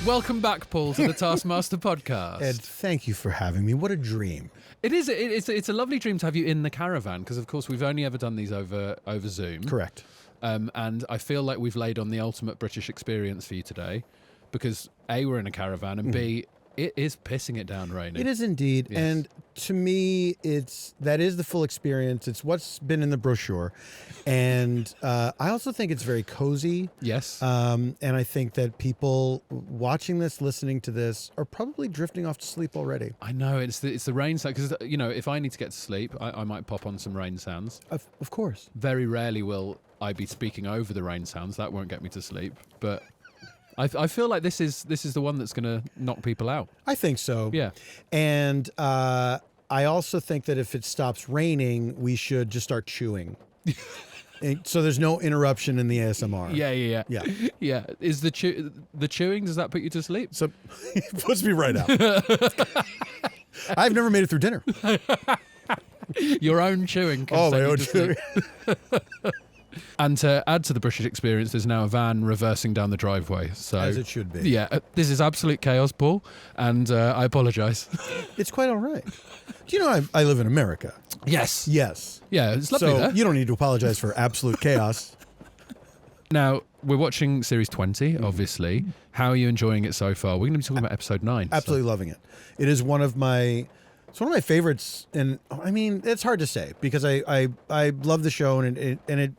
Welcome back, Paul, to the Taskmaster podcast. Ed, thank you for having me. What a dream. It is. It's a lovely dream to have you in the caravan because, of course, we've only ever done these over Zoom. Correct. And I feel like we've laid on the ultimate British experience for you today because A, we're in a caravan, and B, it is pissing it down raining. It is indeed. Yes. And to me, that is the full experience. It's what's been in the brochure. And I also think it's very cozy. Yes. And I think that people watching this, listening to this, are probably drifting off to sleep already. I know, it's the rain sound, because, if I need to get to sleep, I might pop on some rain sounds. Of course. Very rarely will I be speaking over the rain sounds. That won't get me to sleep. But I feel like this is the one that's going to knock people out. I think so. Yeah. And I also think that if it stops raining, we should just start chewing. So there's no interruption in the ASMR. Yeah. Is the chewing, does that put you to sleep? So it puts me right out. I've never made it through dinner. Your own chewing can send you to sleep. And to add to the British experience, there's now a van reversing down the driveway. So, as it should be. Yeah, this is absolute chaos, Paul, and I apologise. It's quite all right. Do you know I live in America? Yes. Yes. Yeah, it's lovely so there. You don't need to apologize for absolute chaos. Now, we're watching Series 20, obviously. How are you enjoying it so far? We're going to be talking about Episode 9. Absolutely loving it. It is one of my favorites, and I mean, it's hard to say because I love the show, and it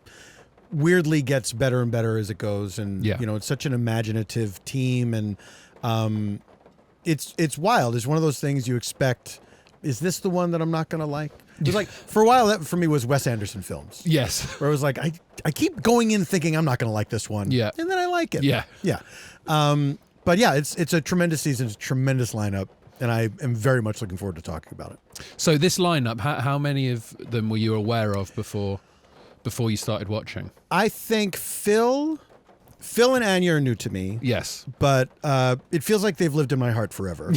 weirdly gets better and better as it goes, and it's such an imaginative team, and it's wild. It's one of those things you expect. Is this the one that I'm not going to like? It was like, for a while, that for me was Wes Anderson films. Yes. Where I was like, I keep going in thinking I'm not going to like this one. Yeah. And then I like it. Yeah. Yeah. But yeah, it's a tremendous season, it's a tremendous lineup, and I am very much looking forward to talking about it. So this lineup, how many of them were you aware of before you started watching? I think Phil and Anya are new to me. Yes. But it feels like they've lived in my heart forever.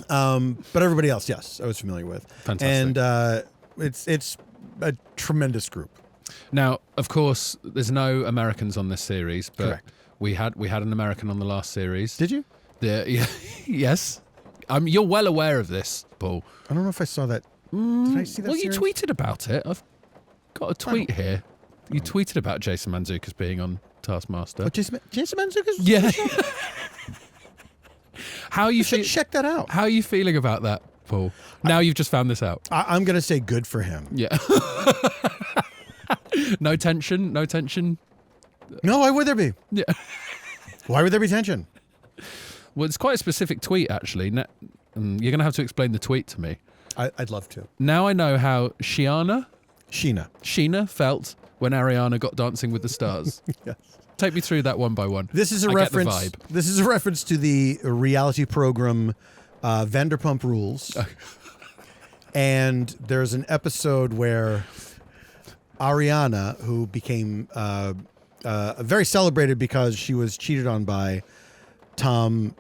But everybody else, yes, I was familiar with. Fantastic. And it's a tremendous group. Now, of course, there's no Americans on this series, but Correct. we had an American on the last series. Did you? Yes. You're well aware of this, Paul. I don't know if I saw that. Did I see that? Well, series? you tweeted about it. I've got a tweet here. You tweeted about Jason Mantzoukas being on Taskmaster. Oh, Jason Mantzoukas? Yeah. How you should check that out. How are you feeling about that, Paul? Now you've just found this out. I'm going to say good for him. Yeah. No tension. No, why would there be? Yeah. Why would there be tension? Well, it's quite a specific tweet, actually. You're going to have to explain the tweet to me. I'd love to. Now I know how Sheena felt when Ariana got Dancing with the Stars. Yes. Take me through that one by one. This is a reference. Get the vibe. This is a reference to the reality program Vanderpump Rules. And there's an episode where Ariana, who became very celebrated because she was cheated on by Tom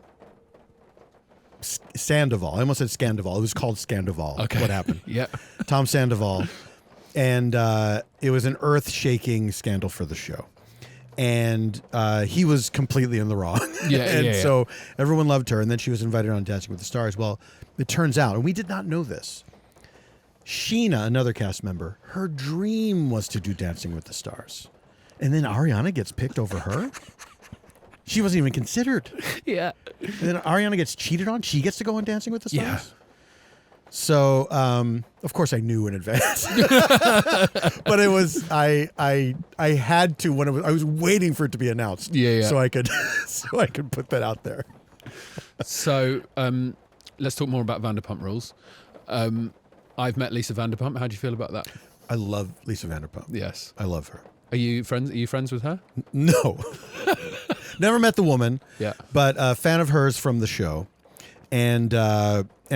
Sandoval. I almost said Scandoval. It was called Scandoval. Okay. What happened? Yeah. Tom Sandoval. And it was an earth-shaking scandal for the show. And he was completely in the wrong. Yeah. So everyone loved her. And then she was invited on Dancing with the Stars. Well, it turns out, and we did not know this, Sheena, another cast member, her dream was to do Dancing with the Stars. And then Ariana gets picked over her? She wasn't even considered. Yeah. And then Ariana gets cheated on. She gets to go on Dancing with the Stars? Yeah. So, of course, I knew in advance, but it was I had to when I was waiting for it to be announced, so I could put that out there. So, let's talk more about Vanderpump Rules. I've met Lisa Vanderpump. How do you feel about that? I love Lisa Vanderpump. Yes, I love her. Are you friends with her? No, never met the woman. Yeah, but a fan of hers from the show, and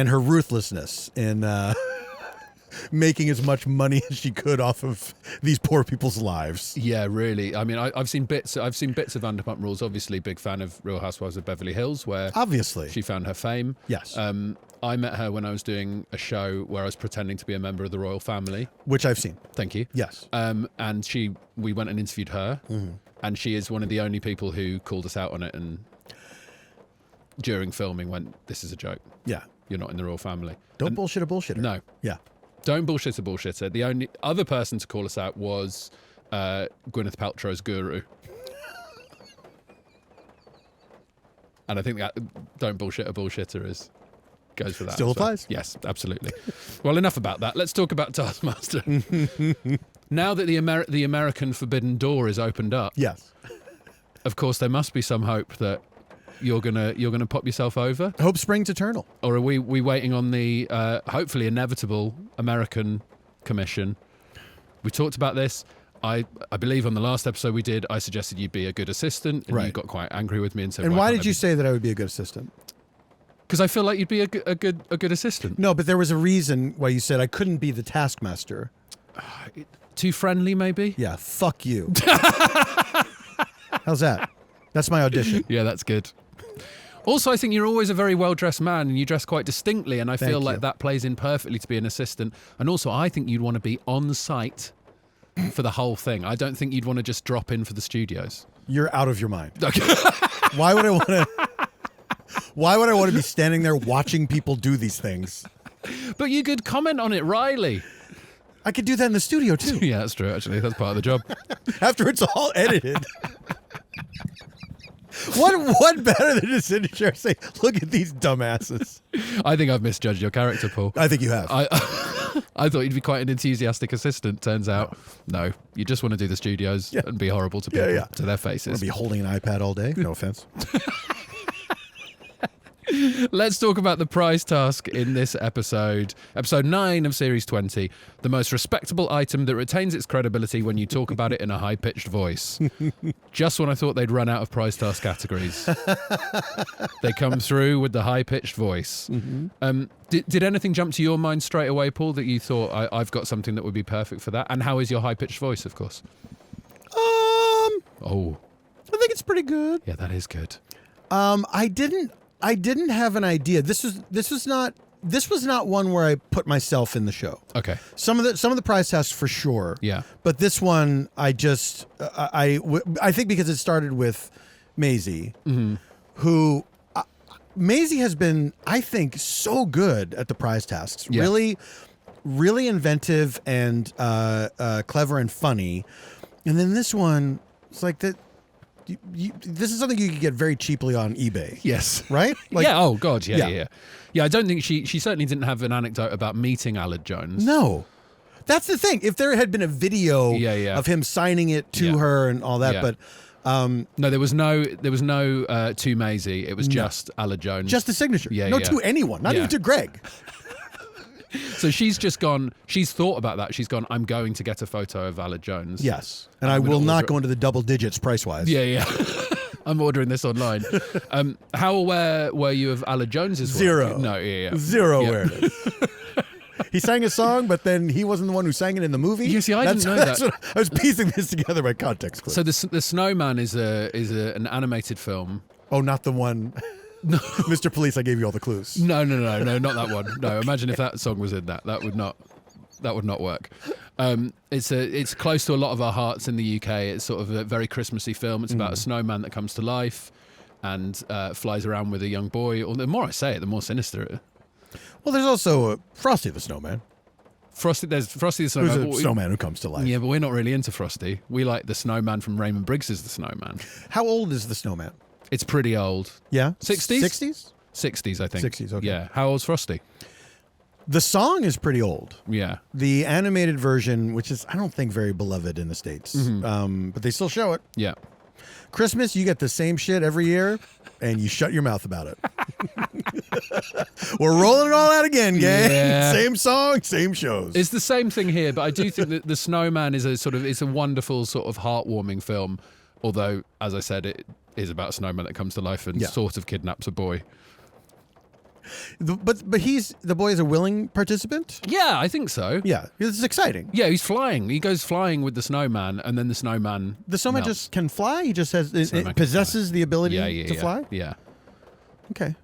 her ruthlessness in making as much money as she could off of these poor people's lives. Yeah, really. I mean, I've seen bits of Vanderpump Rules. Obviously, big fan of Real Housewives of Beverly Hills, where obviously she found her fame. Yes. I met her when I was doing a show where I was pretending to be a member of the royal family, which I've seen. Thank you. Yes. And we went and interviewed her, and she is one of the only people who called us out on it. And during filming went, "This is a joke. Yeah. You're not in the royal family." Don't bullshit a bullshitter. No. Yeah. Don't bullshit a bullshitter. The only other person to call us out was Gwyneth Paltrow's guru. And I think that don't bullshit a bullshitter goes for that. Still applies. Yes, absolutely. Well, enough about that. Let's talk about Taskmaster. Now that the American forbidden door is opened up, Yes. of course there must be some hope that you're gonna pop yourself over. Hope springs eternal. Or are we waiting on the hopefully inevitable American commission? We talked about this. I believe on the last episode we did, I suggested you'd be a good assistant, and you got quite angry with me and said, "And why did you say that I would be a good assistant?" Because I feel like you'd be a good assistant. No, but there was a reason why you said I couldn't be the taskmaster. Too friendly, maybe? Yeah, fuck you. How's that? That's my audition. Yeah, that's good. Also, I think you're always a very well-dressed man, and you dress quite distinctly, and I feel like that plays in perfectly to be an assistant. And also, I think you'd want to be on site for the whole thing. I don't think you'd want to just drop in for the studios. You're out of your mind. Okay. Why would I want to be standing there watching people do these things? But you could comment on it, Riley. I could do that in the studio too. Yeah, that's true, actually. That's part of the job. After it's all edited. What better than to sit in a chair and say, "Look at these dumbasses"? I think I've misjudged your character, Paul. I think you have. I thought you'd be quite an enthusiastic assistant. Turns out, no. You just want to do the studios and be horrible to people, to their faces. Want to be holding an iPad all day? No offense. Let's talk about the prize task in this episode. Episode 9 of Series 20. The most respectable item that retains its credibility when you talk about it in a high-pitched voice. Just when I thought they'd run out of prize task categories. They come through with the high-pitched voice. Mm-hmm. Did anything jump to your mind straight away, Paul, that you thought, I've got something that would be perfect for that? And how is your high-pitched voice, of course? I think it's pretty good. Yeah, that is good. I didn't have an idea. This was not one where I put myself in the show. Okay. Some of the prize tasks for sure. Yeah. But this one, I think because it started with Maisie, who Maisie has been, I think, so good at the prize tasks. Yeah. Really, really inventive and clever and funny. And then this one, it's like that. This is something you could get very cheaply on eBay. Yes. Right? Like, yeah. Oh, God. Yeah. Yeah, I don't think she certainly didn't have an anecdote about meeting Aled Jones. No. That's the thing. If there had been a video of him signing it to her and all that, but no, there was no to Maisie. It was just Aled Jones. Just the signature. Yeah, to anyone, not even to Greg. So she's just gone, she's thought about that. She's gone, I'm going to get a photo of Aled Jones. Yes. And I will not go into the double digits price-wise. Yeah. I'm ordering this online. How aware were you of Aled Jones's work? Zero. No, yeah. Zero awareness. He sang a song, but then he wasn't the one who sang it in the movie. You see, I didn't know that. I was piecing this together by context clues. So the Snowman is an animated film. Oh, not the one... No. Mr. Police, I gave you all the clues. No, not that one. No, imagine if that song was in that. That would not work. It's close to a lot of our hearts in the UK. It's sort of a very Christmassy film. It's about a snowman that comes to life and flies around with a young boy. Or the more I say it, the more sinister it is. Well, there's also Frosty the Snowman. There's Frosty the Snowman. There's a snowman who comes to life. Yeah, but we're not really into Frosty. We like the snowman from Raymond Briggs' The Snowman. How old is the snowman? It's pretty old. Yeah? 60s? 60s? 60s, I think. 60s, okay. Yeah. How old's Frosty? The song is pretty old. Yeah. The animated version, which is, I don't think, very beloved in the States, but they still show it. Yeah. Christmas, you get the same shit every year, and you shut your mouth about it. We're rolling it all out again, gang. Yeah. Same song, same shows. It's the same thing here, but I do think that The Snowman is it's a wonderful sort of heartwarming film, although, as I said, it is about a snowman that comes to life and sort of kidnaps a boy. But the boy is a willing participant? Yeah, I think so. Yeah, it's exciting. Yeah, he's flying. He goes flying with the snowman, and then the snowman melts. Just can fly? He just possesses the ability to fly? Yeah. Okay.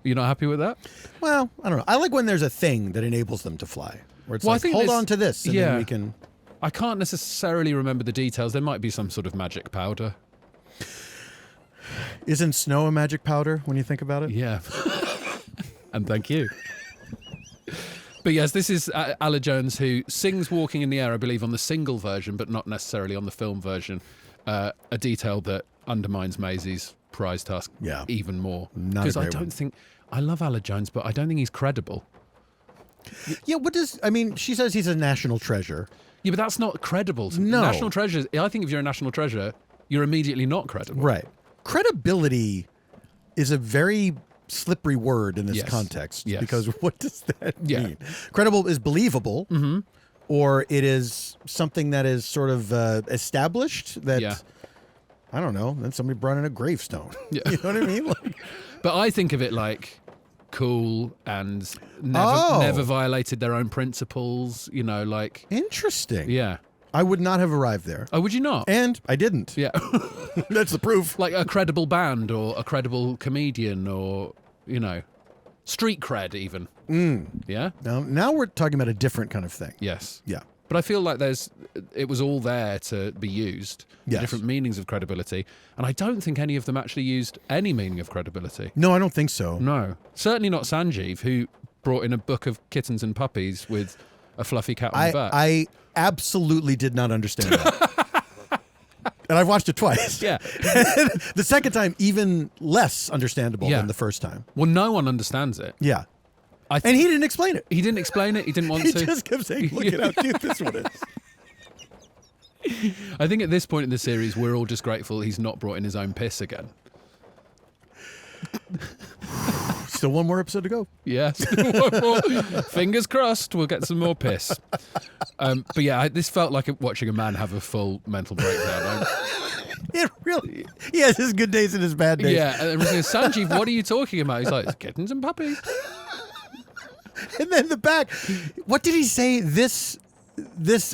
You're not happy with that? Well, I don't know. I like when there's a thing that enables them to fly. Where it's like, hold on to this, and then we can... I can't necessarily remember the details. There might be some sort of magic powder. Isn't snow a magic powder when you think about it? Yeah. And thank you. But yes, this is Ala Jones, who sings Walking in the Air, I believe, on the single version, but not necessarily on the film version. A detail that undermines Maisie's prize task even more. Because I don't think... I love Ala Jones, but I don't think he's credible. Yeah, she says he's a national treasure. Yeah, but that's not credible. No. National treasures, I think if you're a national treasure, you're immediately not credible. Right. Credibility is a very slippery word in this context. Yes. Because what does that mean? Credible is believable, or it is something that is sort of established that, I don't know, then somebody brought in a gravestone. Yeah. You know what I mean? Like, but I think of it like cool and never violated their own principles, like... Interesting. Yeah. I would not have arrived there. Oh, would you not? And I didn't. Yeah. That's the proof. Like a credible band or a credible comedian or, street cred even. Yeah? Now we're talking about a different kind of thing. Yes. Yeah. But I feel like it was all there to be used. Yes. Different meanings of credibility. And I don't think any of them actually used any meaning of credibility. No, I don't think so. No. Certainly not Sanjeev, who brought in a book of kittens and puppies with a fluffy cat on the back. I absolutely did not understand that. And I've watched it twice. Yeah. The second time, even less understandable than the first time. Well, no one understands it. Yeah. And he didn't explain it. He didn't explain it. He didn't want He to. He just kept saying, look at how cute this one is. I think at this point in the series, we're all just grateful he's not brought in his own piss again. Still one more episode to go. Yes. Fingers crossed, we'll get some more piss. But yeah, this felt like watching a man have a full mental breakdown. It really... He has his good days and his bad days. Yeah, and everyone's like, Sanjeev, what are you talking about? He's like, kittens and puppies. And then the back, what did he say? This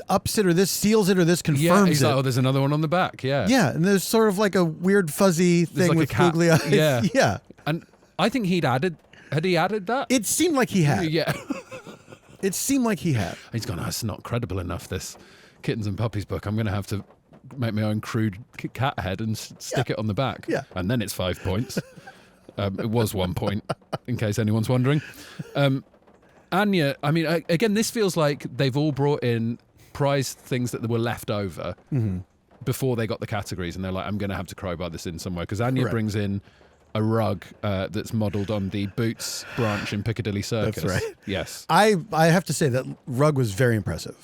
ups it, or this seals it, or this confirms yeah, he's it. Like, oh, there's another one on the back. Yeah. Yeah, and there's sort of like a weird fuzzy thing like with googly eyes. Yeah. Yeah. And I think had he added that? It seemed like he had. Yeah. It seemed like he had. He's gone, it's not credible enough, this Kittens and Puppies book. I'm going to have to make my own crude cat head and stick it on the back. Yeah. And then it's 5 points. It was 1 point, in case anyone's wondering. Anya, I mean, again, this feels like they've all brought in prize things that were left over before they got the categories, and they're like, I'm going to have to crowbar this in somewhere, because Anya brings in a rug that's modelled on the Boots branch in Piccadilly Circus. That's right. Yes. I have to say that rug was very impressive.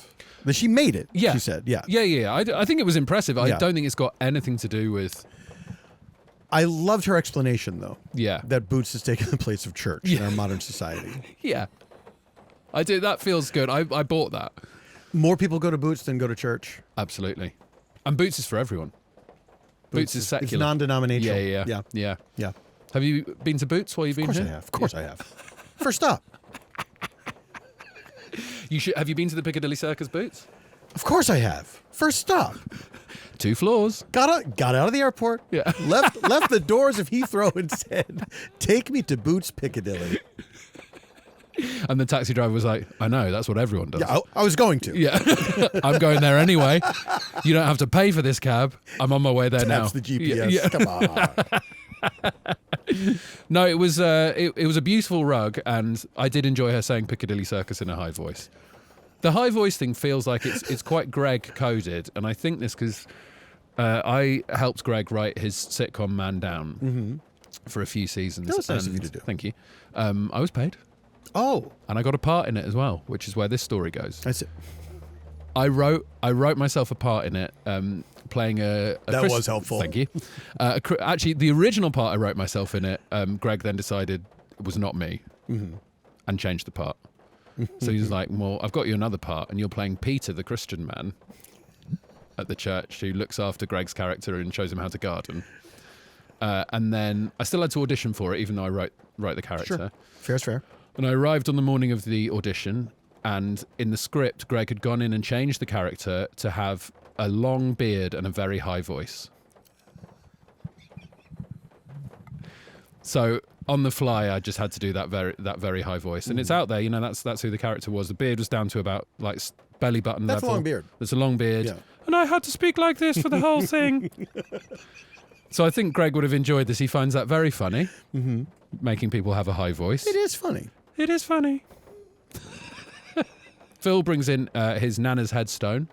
That she made it, yeah. She said. Yeah. Yeah. I think it was impressive. I don't think it's got anything to do with... I loved her explanation, though. Yeah. That Boots has taken the place of church in our modern society. Yeah. I do. That feels good. I bought that. More people go to Boots than go to church. Absolutely. And Boots is for everyone. Boots is secular. It's non-denominational. Yeah. Yeah. Have you been to Boots while you've been here? Of course I have. First stop. Have you been to the Piccadilly Circus Boots? Of course I have. First stop. 2 floors. Got out of the airport. Yeah. Left the doors of Heathrow and said, "Take me to Boots Piccadilly." And the taxi driver was like, I know, that's what everyone does. Yeah, I was going to. Yeah. I'm going there anyway. You don't have to pay for this cab. I'm on my way there now. Taps the GPS. Yeah. Come on. No, it was a beautiful rug, and I did enjoy her saying Piccadilly Circus in a high voice. The high voice thing feels like it's quite Greg coded, and I think this because I helped Greg write his sitcom Man Down for a few seasons. That was nice of you to do. Thank you. I was paid. Oh, and I got a part in it as well, which is where this story goes. I see. I wrote myself a part in it, playing a that was helpful. Thank you. Actually, the original part I wrote myself in it. Greg then decided it was not me, and changed the part. So he was like, "Well, I've got you another part, and you're playing Peter, the Christian man, at the church who looks after Greg's character and shows him how to garden." And then I still had to audition for it, even though I write the character. Sure. Fair's fair. And I arrived on the morning of the audition, and in the script, Greg had gone in and changed the character to have a long beard and a very high voice. So on the fly, I just had to do that very high voice, and it's out there. You know, that's who the character was. The beard was down to about like belly button level. That's a long beard. That's a long beard, Yeah. and I had to speak like this for the whole thing. So I think Greg would have enjoyed this. He finds that very funny, making people have a high voice. It is funny. It is funny. Phil brings in his Nana's headstone.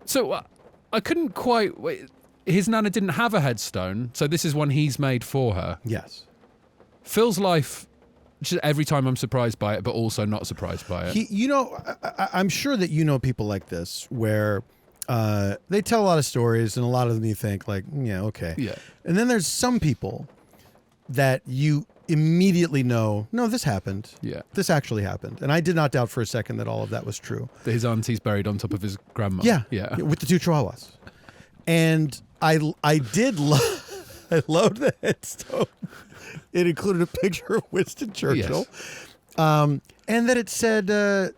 So I couldn't quite... Wait, his Nana didn't have a headstone, so this is one he's made for her. Yes. Phil's life, just every time I'm surprised by it, but also not surprised by it. I'm sure that you know people like this where they tell a lot of stories, and a lot of them you think like, yeah, okay. Yeah. And then there's some people that you immediately know, no, this happened. Yeah. This actually happened. And I did not doubt for a second that all of that was true. His auntie's buried on top of his grandma. Yeah. Yeah. With the 2 chihuahuas. And I loved the headstone. It included a picture of Winston Churchill. Yes. And that it said,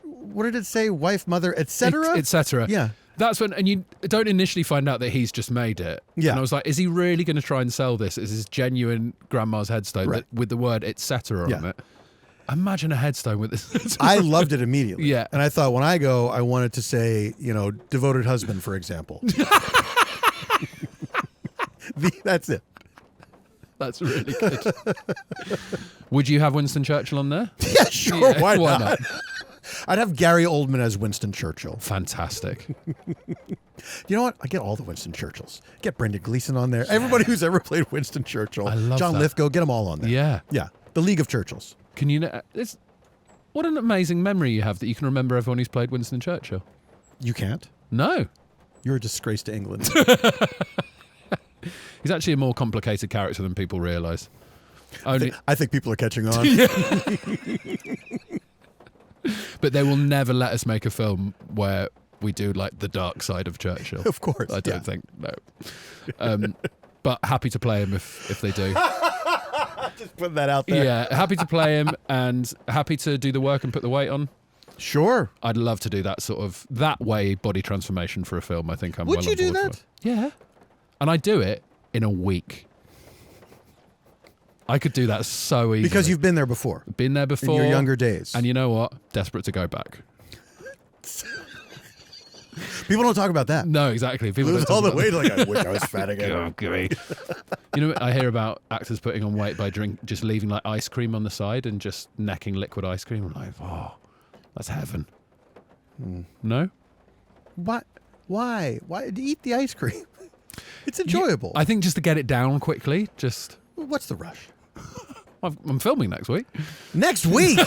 what did it say? Wife, mother, etc.? Etc. Yeah. That's when, and you don't initially find out that he's just made it. Yeah. And I was like, is he really going to try and sell this as his genuine grandma's headstone Right. with the word etc. Yeah. on it? Imagine a headstone with this. I loved it immediately. Yeah. And I thought when I go, I wanted to say, devoted husband, for example. That's it. That's really good. Would you have Winston Churchill on there? Yeah, sure. Yeah, why why not? I'd have Gary Oldman as Winston Churchill. Fantastic. You know what? I get all the Winston Churchills. Get Brendan Gleeson on there. Everybody who's ever played Winston Churchill. I love John that. Lithgow. Get them all on there. Yeah. Yeah. The League of Churchills. Can you know? What an amazing memory you have that you can remember everyone who's played Winston Churchill. You can't. No. You're a disgrace to England. He's actually a more complicated character than people realise. Only, I think people are catching on. but they will never let us make a film where we do like the dark side of Churchill. Of course. I don't think, no. But happy to play him if they do. Just putting that out there. Yeah, happy to play him and happy to do the work and put the weight on. Sure. I'd love to do that sort of, that way body transformation for a film. I think I'm Would well you on do board that? for. Yeah. And I do it in a week. I could do that so easily. Because you've been there before. Been there before. In your younger days. And you know what? Desperate to go back. People don't talk about that. No, exactly. People Lose don't all talk the about weight. Like, I wish I was fat again. Oh, gooey. You know, I hear about actors putting on weight by just leaving like ice cream on the side and just necking liquid ice cream. I'm like, oh, that's heaven. No? What? Why? Why? Eat the ice cream. It's enjoyable. I think just to get it down quickly, just... What's the rush? I'm filming next week. Next week?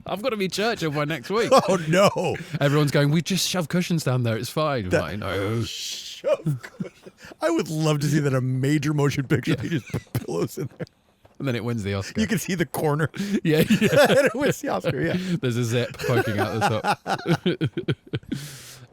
I've got to be Churchill by next week. Oh, no. Everyone's going, we just shove cushions down there. It's fine. I'm like, no. Shove cushion. I would love to see that in a major motion picture. You just put pillows in there. And then it wins the Oscar. You can see the corner. Yeah. And it wins the Oscar, yeah. There's a zip poking out the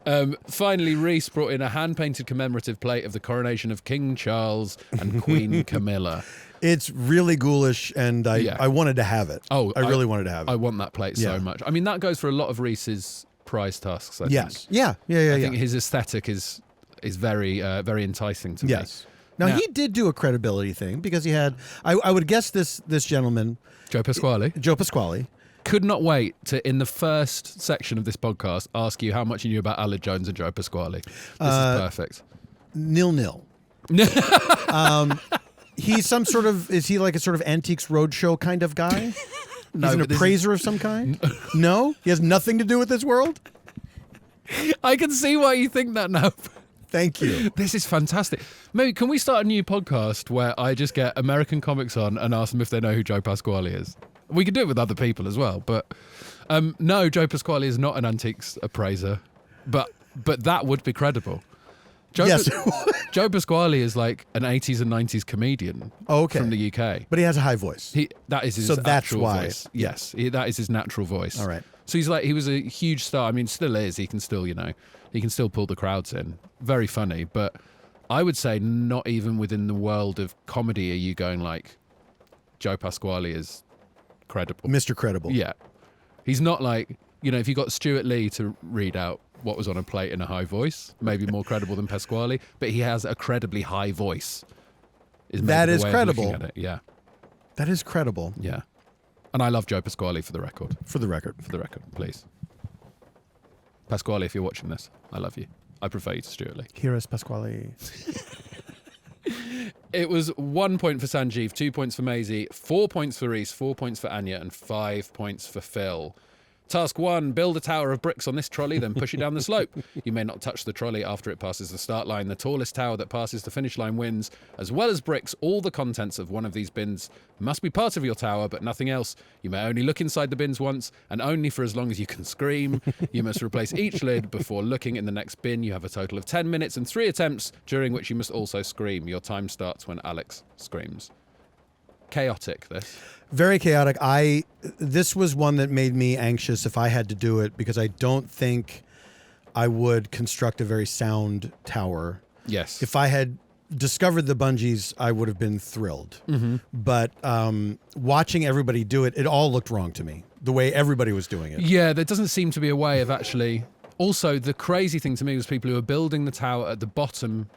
top. Finally, Reese brought in a hand-painted commemorative plate of the coronation of King Charles and Queen Camilla. It's really ghoulish, and I wanted to have it. Oh, I really wanted to have it. I want that plate so much. I mean, that goes for a lot of Reese's prize tasks, I Yes. think. Yeah. I think his aesthetic is very very enticing to me. Yes. Now, he did do a credibility thing because he had, I would guess this gentleman, Joe Pasquale. Could not wait to, in the first section of this podcast, ask you how much you knew about Aled Jones and Joe Pasquale. This is perfect. 0-0. He's some sort of, is he like a sort of Antiques Roadshow kind of guy? No, He's an but this appraiser of some kind? No? He has nothing to do with this world? I can see why you think that now. Thank you. This is fantastic. Maybe can we start a new podcast where I just get American comics on and ask them if they know who Joe Pasquale is? We could do it with other people as well, but no, Joe Pasquale is not an antiques appraiser, but that would be credible. Yes. Joe Pasquale is like an 80s and 90s comedian from the UK. But he has a high voice. That is his So that's actual why. voice. Yes, that is his natural voice. All right. So he was a huge star. I mean, still is. He can still, he can still pull the crowds in. Very funny, but I would say not even within the world of comedy are you going like Joe Pasquale is credible. Mr. Credible. Yeah. He's not like, if you got Stuart Lee to read out what was on a plate in a high voice, maybe more credible than Pasquale, but he has a credibly high voice. That is credible. At it. Yeah. That is credible. Yeah. And I love Joe Pasquale for the record. For the record. For the record, please. Pasquale, if you're watching this, I love you. I prefer you to Stuart Lee. Here is Pasquale. It was 1 point for Sanjeev, 2 points for Maisie, 4 points for Reese, 4 points for Anya, and 5 points for Phil. Task 1, build a tower of bricks on this trolley, then push it down the slope. You may not touch the trolley after it passes the start line. The tallest tower that passes the finish line wins. As well as bricks, all the contents of one of these bins must be part of your tower, but nothing else. You may only look inside the bins once, and only for as long as you can scream. You must replace each lid before looking in the next bin. You have a total of 10 minutes and 3 attempts, during which you must also scream. Your time starts when Alex screams. Chaotic, this. Very chaotic. This was one that made me anxious if I had to do it, because I don't think I would construct a very sound tower. Yes. If I had discovered the bungees, I would have been thrilled. Mm-hmm. But watching everybody do it, it all looked wrong to me, the way everybody was doing it. Yeah, there doesn't seem to be a way of actually... Also, the crazy thing to me was people who were building the tower at the bottom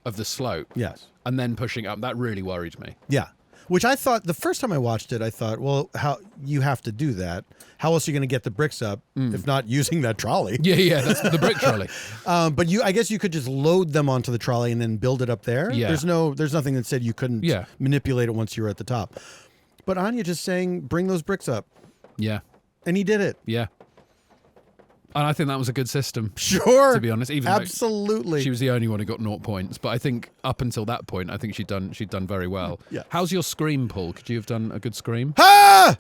of the slope. Yes. And then pushing up. That really worried me. Yeah. Which I thought, the first time I watched it, I thought, well, how you have to do that. How else are you going to get the bricks up if not using that trolley? Yeah, that's the brick trolley. But I guess you could just load them onto the trolley and then build it up there. Yeah. There's nothing that said you couldn't manipulate it once you were at the top. But Anya just saying, bring those bricks up. Yeah. And he did it. Yeah. And I think that was a good system. Sure. To be honest, even absolutely, she was the only one who got 0 points. But I think up until that point, I think she'd done very well. Yeah. How's your scream, Paul? Could you have done a good scream? Ah!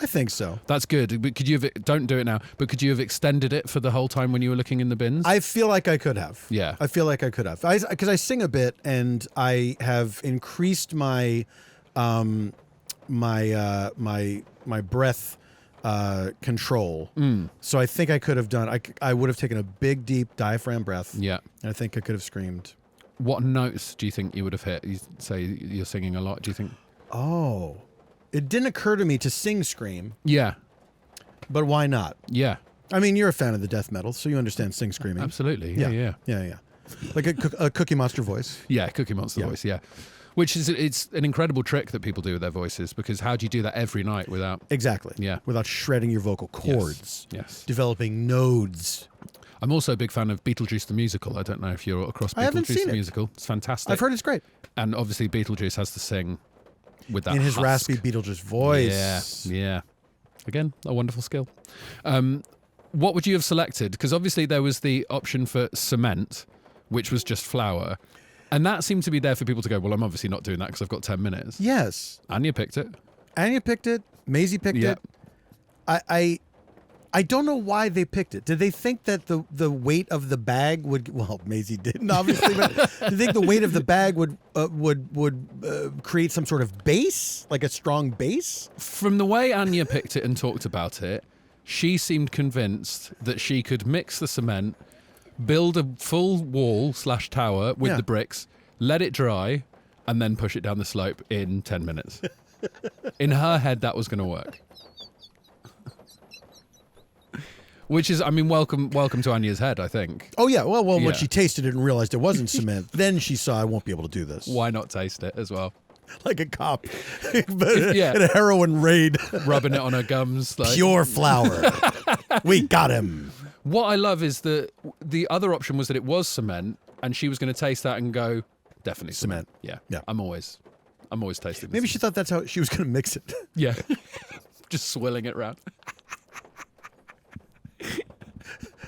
I think so. That's good. But could you have? Don't do it now. But could you have extended it for the whole time when you were looking in the bins? I feel like I could have. Yeah. I feel like I could have. Because I sing a bit, and I have increased my my breath control. So I think I could have done. I would have taken a big, deep diaphragm breath. Yeah. And I think I could have screamed. What notes do you think you would have hit? You say you're singing a lot. Do you think? Oh, it didn't occur to me to sing scream. Yeah. But why not? Yeah. I mean, you're a fan of the death metal, so you understand sing screaming. Absolutely. Yeah. Like a Cookie Monster voice. Yeah, Cookie Monster voice. Yeah. Which is, it's an incredible trick that people do with their voices, because how do you do that every night without... Exactly. Yeah. Without shredding your vocal cords. Yes. Developing nodes. I'm also a big fan of Beetlejuice the musical. I don't know if you're across Beetlejuice the musical. It's fantastic. I've heard it's great. And obviously Beetlejuice has to sing with that in his husk. raspy Beetlejuice voice. Yeah. Again, a wonderful skill. What would you have selected? Because obviously there was the option for cement, which was just flour. And that seemed to be there for people to go, well, I'm obviously not doing that because I've got 10 minutes. Yes. Anya picked it. Maisie picked it. I don't know why they picked it. Did they think that the weight of the bag would... Well, Maisie didn't, obviously. But did they think the weight of the bag would create some sort of base? Like a strong base? From the way Anya picked it and talked about it, she seemed convinced that she could mix the cement, build a full wall/tower with the bricks, let it dry, and then push it down the slope in 10 minutes. In her head, that was going to work. Which is, I mean, welcome to Anya's head, I think. Oh, yeah. Well, when she tasted it and realized it wasn't cement, then she saw, I won't be able to do this. Why not taste it as well? Like a cop in a heroin raid. Rubbing it on her gums. Like. Pure flour. We got him. What I love is that the other option was that it was cement, and she was going to taste that and go, definitely cement. Yeah. I'm always tasting this. Maybe she thought that's how she was going to mix it. Yeah. Just swilling it around.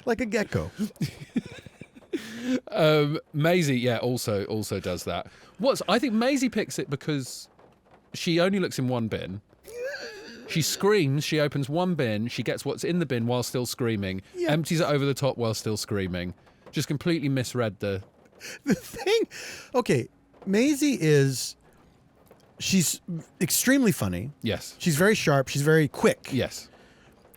Like a gecko. Maisie, also does that. I think Maisie picks it because she only looks in one bin. She screams, she opens one bin, she gets what's in the bin while still screaming, empties it over the top while still screaming. Just completely misread the thing. Okay, Maisie she's extremely funny. Yes. She's very sharp, she's very quick. Yes.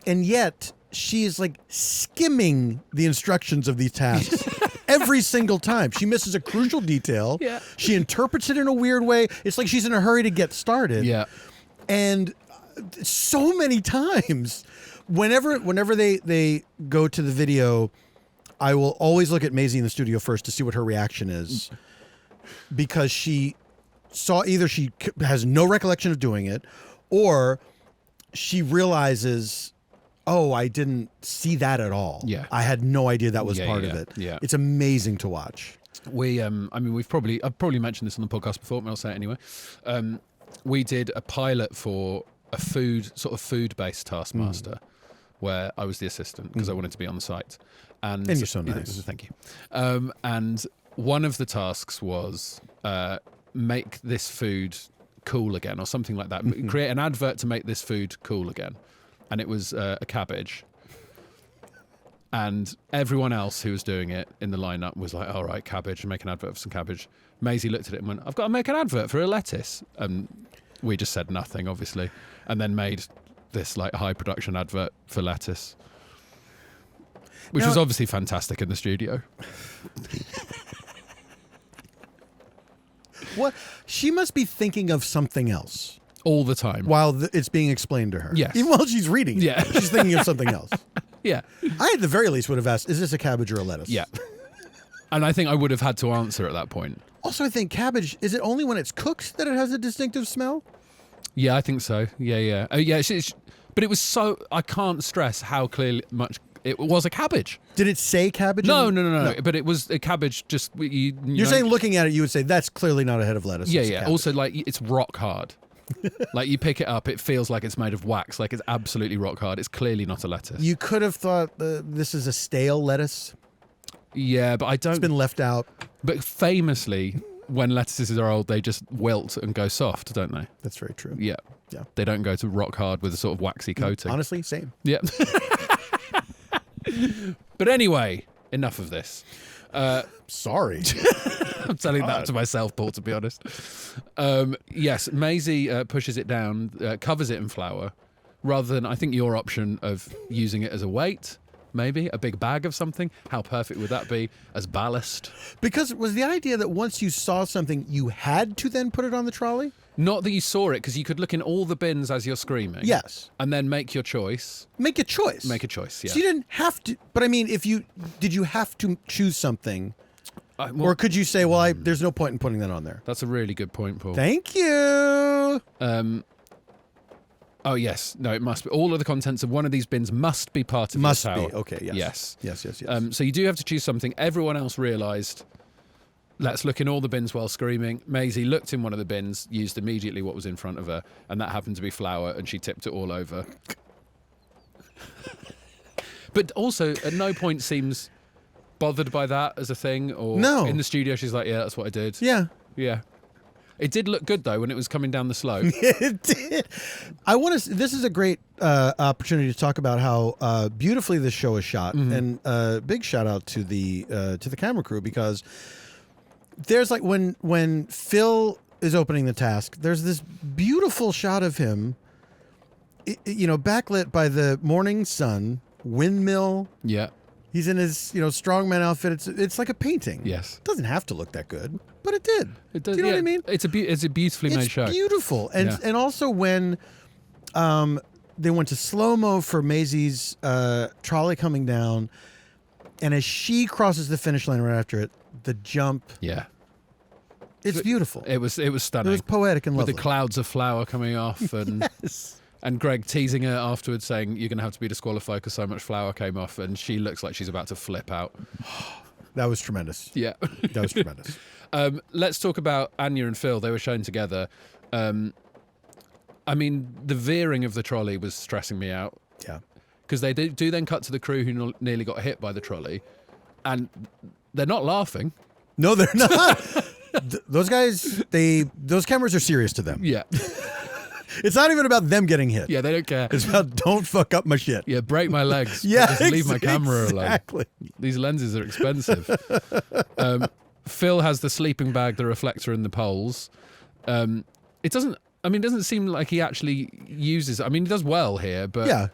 And yet, she is like skimming the instructions of these tasks every single time. She misses a crucial detail. Yeah. She interprets it in a weird way. It's like she's in a hurry to get started. Yeah. And so many times, whenever they go to the video, I will always look at Maisie in the studio first to see what her reaction is, because she has no recollection of doing it, or she realizes, oh, I didn't see that at all. Yeah. I had no idea that was part of it. Yeah. It's amazing to watch. I've probably mentioned this on the podcast before, but I'll say it anyway. We did a pilot for a food-based Taskmaster where I was the assistant because I wanted to be on the site. And you're so nice. Thank you. And one of the tasks was make this food cool again or something like that. Create an advert to make this food cool again. And it was a cabbage. And everyone else who was doing it in the lineup was like, all right, cabbage, make an advert for some cabbage. Maisie looked at it and went, I've got to make an advert for a lettuce. And we just said nothing, obviously, and then made this like high production advert for lettuce, which was obviously fantastic in the studio. What? She must be thinking of something else all the time while it's being explained to her. Yes. Even while she's reading it. Yeah. She's thinking of something else. Yeah. I, at the very least, would have asked, is this a cabbage or a lettuce? Yeah. And I think I would have had to answer at that point. Also, I think cabbage, is it only when it's cooked that it has a distinctive smell? Yeah, I think so. Yeah. Oh, yeah. But it was so, I can't stress how clearly much it was a cabbage. Did it say cabbage? No. But it was a cabbage. Just You're saying, looking at it, you would say that's clearly not a head of lettuce. Yeah. Also, like, it's rock hard. Like, you pick it up, it feels like it's made of wax. Like, it's absolutely rock hard. It's clearly not a lettuce. You could have thought this is a stale lettuce. Yeah, but I don't. It's been left out. But famously, when lettuces are old, they just wilt and go soft, don't they? That's very true. Yeah. They don't go to rock hard with a sort of waxy coating. Honestly, same. Yeah. But anyway, enough of this. Sorry. I'm telling that to myself, Paul, to be honest. Yes, Maisie pushes it down, covers it in flour, rather than, I think, your option of using it as a weight, maybe, a big bag of something. How perfect would that be as ballast? Because was the idea that once you saw something, you had to then put it on the trolley? Not that you saw it, because you could look in all the bins as you're screaming. Yes. And then make your choice. Make a choice. Make a choice, yeah. So you didn't have to, but I mean, did you have to choose something? Or could you say, well, there's no point in putting that on there? That's a really good point, Paul. Thank you. Oh, yes. No, it must be. All of the contents of one of these bins must be part of your tower. Must be. Okay, yes. Yes. So you do have to choose something. Everyone else realised, let's look in all the bins while screaming. Maisie looked in one of the bins, used immediately what was in front of her, and that happened to be flour, and she tipped it all over. But also, at no point seems bothered by that as a thing. Or no. In the studio, she's like, yeah, that's what I did. Yeah. It did look good, though, when it was coming down the slope. It did. This is a great opportunity to talk about how beautifully this show is shot. And big shout out to the camera crew, because there's like when Phil is opening the task, there's this beautiful shot of him, backlit by the morning sun, windmill. Yeah. He's in his, strongman outfit. It's like a painting. Yes. It doesn't have to look that good, but it did. It does. Do you know what I mean? It's a beautifully made show. It's beautiful. And also when they went to slow-mo for Maisie's trolley coming down, and as she crosses the finish line right after it, the jump. Yeah. It's beautiful. It was stunning. It was poetic and lovely. With the clouds of flour coming off and Yes. and Greg teasing her afterwards, saying you're going to have to be disqualified because so much flour came off, and she looks like she's about to flip out. That was tremendous. Yeah. That was tremendous. Let's talk about Anya and Phil. They were shown together. I mean, the veering of the trolley was stressing me out. Yeah. Because they do then cut to the crew who nearly got hit by the trolley, and they're not laughing. No, they're not. Those guys, those cameras are serious to them. Yeah. It's not even about them getting hit. Yeah, they don't care. It's about don't fuck up my shit. Yeah, break my legs. Yeah, just leave my camera alone. Exactly. These lenses are expensive. Phil has the sleeping bag, the reflector, and the poles. It doesn't seem like he actually uses. I mean, he does well here, but Yeah.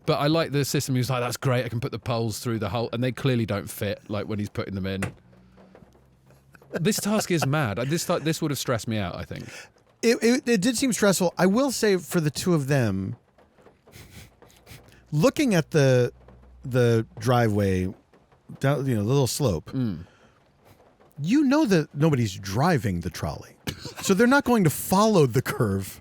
But I like the system. He was like, "That's great. I can put the poles through the hole," and they clearly don't fit. Like when he's putting them in. This task is mad. This would have stressed me out, I think. It did seem stressful. I will say for the two of them, looking at the driveway, down, the little slope, you know that nobody's driving the trolley. So they're not going to follow the curve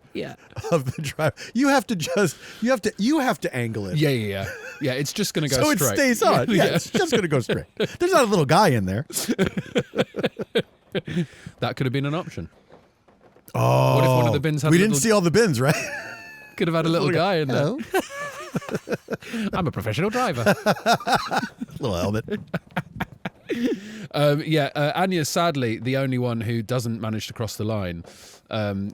of the drive. You have to angle it. Yeah. It's just going to go so straight. So it stays on. Yeah, it's just going to go straight. There's not a little guy in there. That could have been an option. Oh. What if one of the bins had We didn't see all the bins, right? Could have had a little guy in there. I'm a professional driver. Little helmet. Anya's sadly the only one who doesn't manage to cross the line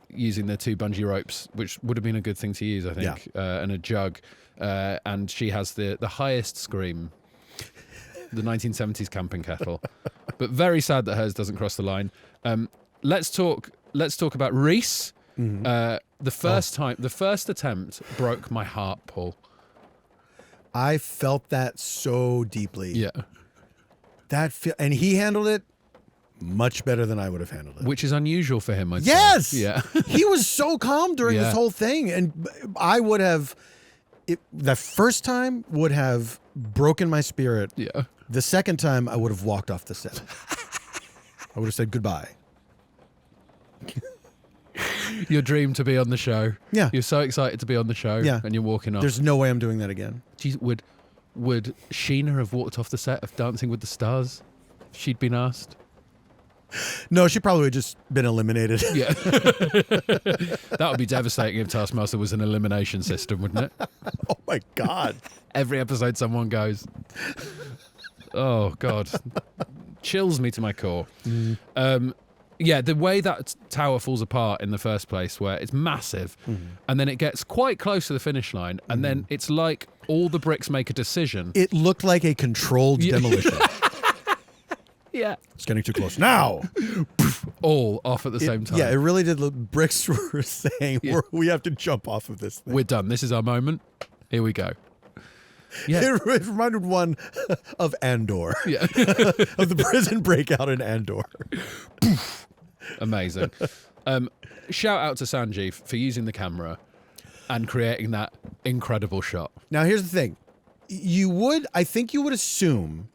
using the 2 bungee ropes, which would have been a good thing to use, I think, and a jug. And she has the highest scream, the 1970s camping kettle. But very sad that hers doesn't cross the line. Let's talk about Reese. Mm-hmm. The first attempt broke my heart, Paul. I felt that so deeply. Yeah. And he handled it much better than I would have handled it. Which is unusual for him, I'd yes! say. Yeah. He was so calm during this whole thing. And I would have, the first time would have broken my spirit. Yeah. The second time I would have walked off the set. I would have said goodbye. Your dream to be on the show. Yeah. You're so excited to be on the show. Yeah. And you're walking off. There's no way I'm doing that again. Geez, would Sheena have walked off the set of Dancing with the Stars if she'd been asked? No, she probably would have just been eliminated. Yeah. That would be devastating if Taskmaster was an elimination system, wouldn't it? Oh, my God. Every episode someone goes. Oh, God. Chills me to my core. The way that tower falls apart in the first place, where it's massive, and then it gets quite close to the finish line, and then it's like all the bricks make a decision. It looked like a controlled demolition. Yeah. It's getting too close. Now! All off at the same time. Yeah, it really did look, bricks were saying, we have to jump off of this thing. We're done. This is our moment. Here we go. Yeah. It reminded one of Andor. Yeah. Of the prison breakout in Andor. Amazing. Shout out to Sanjeev for using the camera and creating that incredible shot. Now, here's the thing. I think you would assume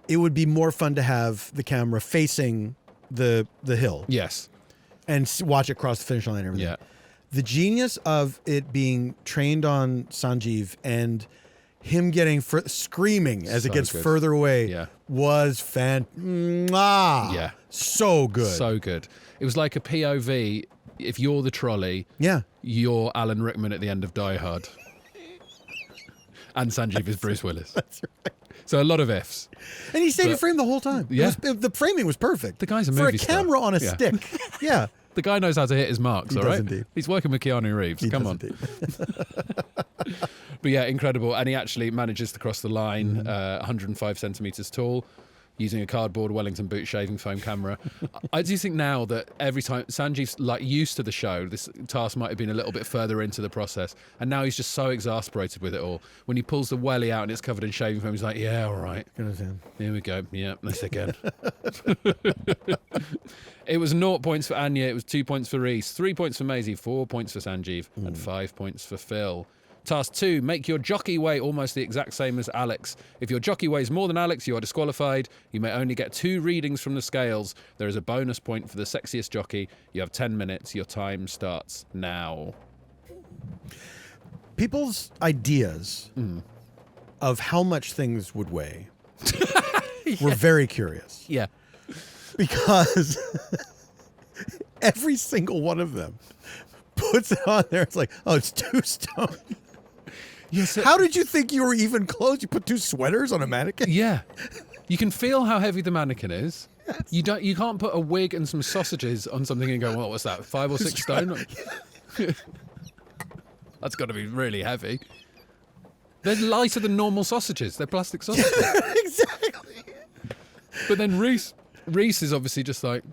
it would be more fun to have the camera facing the hill. Yes. And watch it cross the finish line and everything. Yeah. The genius of it being trained on Sanjeev and him getting screaming as it gets further away was Yeah. So good. So good. It was like a POV. If you're the trolley, you're Alan Rickman at the end of Die Hard. And Sanjeev is Bruce Willis. That's right. So a lot of ifs. And he stayed in frame the whole time. Yeah. The framing was perfect. The guy's a movie star. For a camera on a stick. Yeah. The guy knows how to hit his marks, all right? Indeed. He's working with Keanu Reeves. Come on. But yeah, incredible. And he actually manages to cross the line, 105 centimetres tall, using a cardboard Wellington boot shaving foam camera. I do think now that every time Sanjeev's used to the show, this task might have been a little bit further into the process, and now he's just so exasperated with it all. When he pulls the welly out and it's covered in shaving foam, he's like, yeah, all right. Here we go. Yeah, this again. It was 0 points for Anya, it was 2 points for Reese, 3 points for Maisie, 4 points for Sanjeev, and 5 points for Phil. Task 2, make your jockey weigh almost the exact same as Alex. If your jockey weighs more than Alex, you are disqualified. You may only get 2 readings from the scales. There is a bonus point for the sexiest jockey. You have 10 minutes. Your time starts now. People's ideas of how much things would weigh were very curious. Yeah. Because every single one of them puts it on there. It's like, oh, it's 2 stone. Yes. How did you think you were even close? You put 2 sweaters on a mannequin? Yeah. You can feel how heavy the mannequin is. Yes. You can't put a wig and some sausages on something and go, well, what's that, 5 or 6 stone? That's got to be really heavy. They're lighter than normal sausages. They're plastic sausages. Exactly. But then Reese is obviously just like,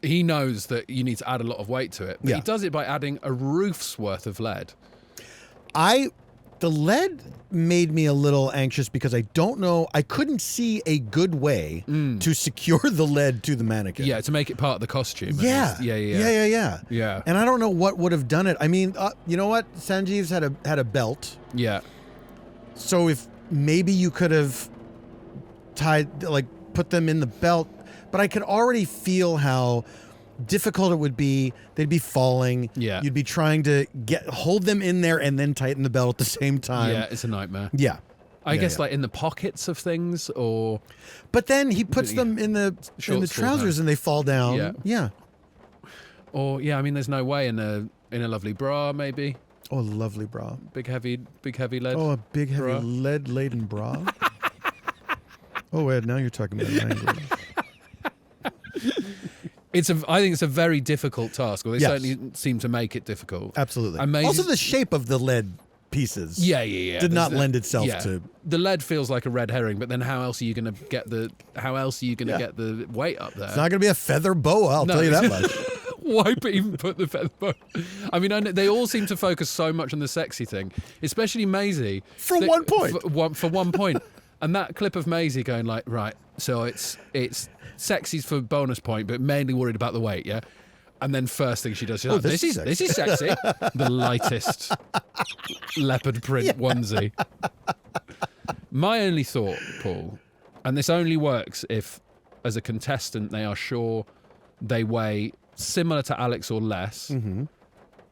he knows that you need to add a lot of weight to it. But he does it by adding a roof's worth of lead. The lead made me a little anxious because I don't know, I couldn't see a good way to secure the lead to the mannequin. Yeah, to make it part of the costume. Yeah. Yeah. And I don't know what would have done it. I mean, you know what? Sanjeev's had a belt. Yeah. So if maybe you could have put them in the belt, but I could already feel how difficult it would be. They'd be falling. Yeah. You'd be trying to hold them in there and then tighten the belt at the same time. Yeah, it's a nightmare. Yeah. I guess like in the pockets of things, or but then he puts them in the trousers and they fall down. Yeah. Yeah. Or I mean, there's no way in a lovely bra, maybe. Oh, a lovely bra. Big heavy lead. Oh, a big heavy bra. lead-laden bra. Oh, Ed, now you're talking about language. I think it's a very difficult task. Or they Yes. certainly seem to make it difficult. Absolutely. Amazing. Also, the shape of the lead pieces. Did not lend itself to. The lead feels like a red herring, but then how else are you going to get the weight up there? It's not going to be a feather boa, I'll tell you that much. Why even put the feather boa? I mean, they all seem to focus so much on the sexy thing, especially Maisie. For one point. For 1 point. And that clip of Maisie going like, right, so it's sexy's for bonus point, but mainly worried about the weight, yeah? And then first thing she does, she's like, this is sexy. The lightest leopard print onesie. My only thought, Paul, and this only works if, as a contestant, they are sure they weigh similar to Alex or less. Mm-hmm.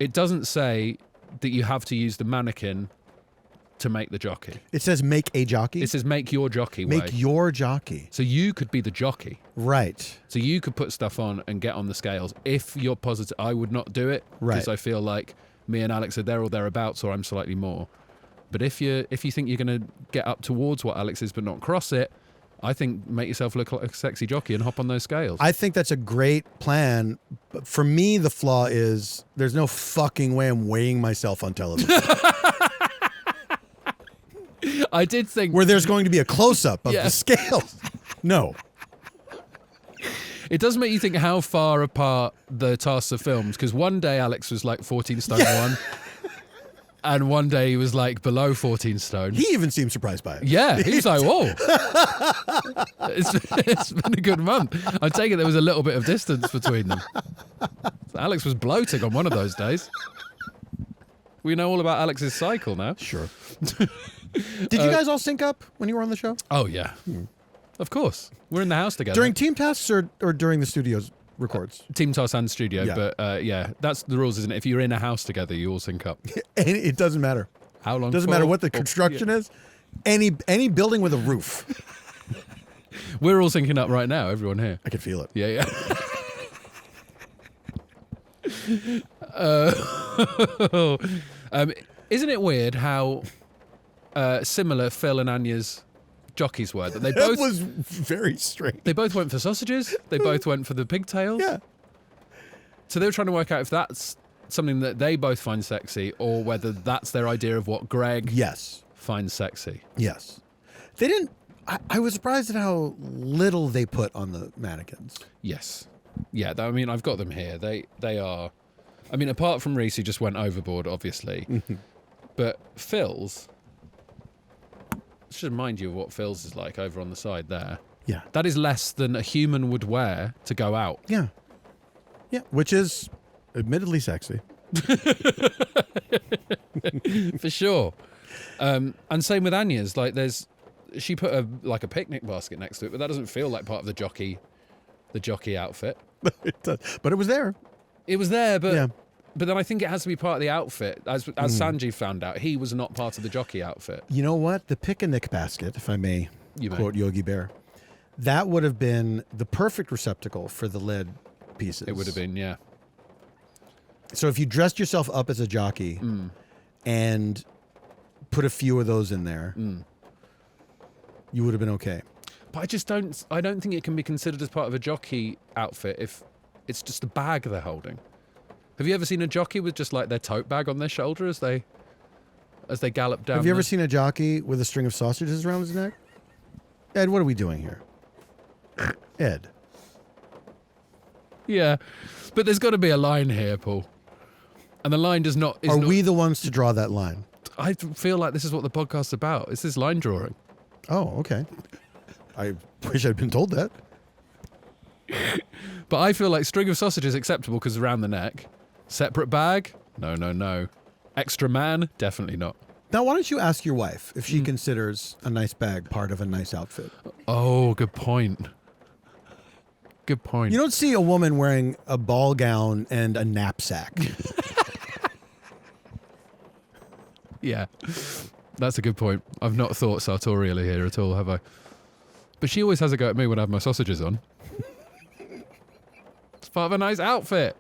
It doesn't say that you have to use the mannequin to make the jockey. It says make a jockey? It says make your jockey weigh. Make your jockey. So you could be the jockey. Right. So you could put stuff on and get on the scales. If you're positive, I would not do it because I feel like me and Alex are there or thereabouts, or I'm slightly more. But if you think you're going to get up towards what Alex is but not cross it, I think make yourself look like a sexy jockey and hop on those scales. I think that's a great plan. But for me, the flaw is there's no fucking way I'm weighing myself on television. I did think... Where there's going to be a close-up of the scales. No. It does make you think how far apart the tasks are filmed, because one day Alex was like 14 stone 1, and one day he was like below 14 stone. He even seemed surprised by it. Yeah, he was like, whoa. It's been a good month. I take it there was a little bit of distance between them. So Alex was bloating on one of those days. We know all about Alex's cycle now. Sure. Did you guys all sync up when you were on the show? Oh, yeah. Of course. We're in the house together. During team tasks or during the studio's records? Team task and studio, but that's the rules, isn't it? If you're in a house together, you all sync up. And it doesn't matter. How long? Doesn't matter what the construction is. Any building with a roof. We're all syncing up right now, everyone here. I can feel it. Yeah. Isn't it weird how similar Phil and Anya's jockeys were? That That was very strange. They both went for sausages. They both went for the pigtails. Yeah. So they were trying to work out if that's something that they both find sexy, or whether that's their idea of what Greg finds sexy. Yes. They didn't. I was surprised at how little they put on the mannequins. Yes. Yeah. I mean, I've got them here. They are. I mean, apart from Reese, who just went overboard, obviously, but Phil's. Should remind you of what Phil's is like over on the side there. Yeah. That is less than a human would wear to go out. Yeah. Yeah. Which is admittedly sexy. For sure. And same with Anya's. Like she put a picnic basket next to it, but that doesn't feel like part of the jockey outfit. It does. But it was there. It was there, but but then I think it has to be part of the outfit. As Sanjeev found out, he was not part of the jockey outfit. You know what? The picnic basket, if I may quote Yogi Bear, that would have been the perfect receptacle for the lead pieces. It would have been, yeah. So if you dressed yourself up as a jockey and put a few of those in there, you would have been okay. But I don't think it can be considered as part of a jockey outfit if it's just a bag they're holding. Have you ever seen a jockey with just like their tote bag on their shoulder as they gallop down? Have you ever seen a jockey with a string of sausages around his neck? Ed, what are we doing here? Ed. Yeah, but there's got to be a line here, Paul. And the line does not... Are we the ones to draw that line? I feel like this is what the podcast's about. It's this line drawing. Oh, okay. I wish I'd been told that. But I feel like string of sausages acceptable because around the neck. Separate bag? No. Extra man? Definitely not. Now, why don't you ask your wife if she considers a nice bag part of a nice outfit? Oh, good point. Good point. You don't see a woman wearing a ball gown and a knapsack. Yeah, that's a good point. I've not thought sartorially here at all, have I? But she always has a go at me when I have my sausages on. It's part of a nice outfit.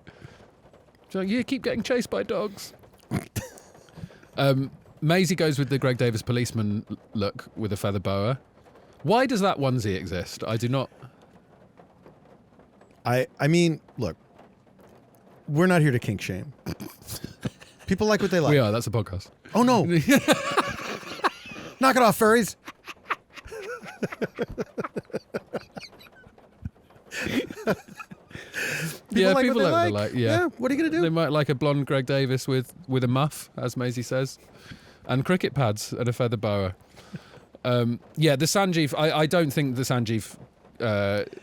She's like, you keep getting chased by dogs. Maisie goes with the Greg Davies policeman look with a feather boa. Why does that onesie exist? I do not... I mean, look, we're not here to kink shame. People like what they like. We are, that's a podcast. Oh, no. Knock it off, furries. People like what they like. Yeah. What are you going to do? They might like a blonde Greg Davies with a muff, as Maisie says, and cricket pads and a feather boa. The Sanjeev, I don't think the Sanjeev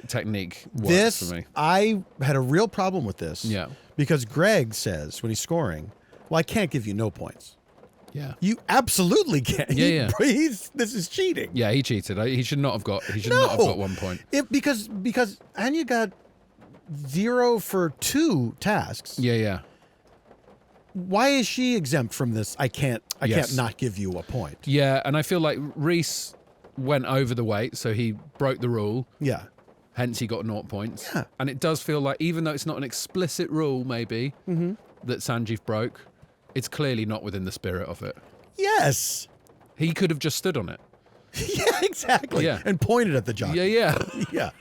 technique works for me. I had a real problem with this. Yeah. Because Greg says when he's scoring, well, I can't give you no points. Yeah. You absolutely can. Yeah. This is cheating. Yeah, he cheated. He should not have got 1 point. Because Anya got 0 for 2 tasks. Yeah. Why is she exempt from this? I can't not give you a point. Yeah, and I feel like Reese went over the weight, so he broke the rule. Yeah. Hence he got 0 points. Yeah. And it does feel like, even though it's not an explicit rule, maybe, that Sanjeev broke, it's clearly not within the spirit of it. Yes. He could have just stood on it. Yeah, exactly. Yeah. And pointed at the jockey. Yeah. Yeah.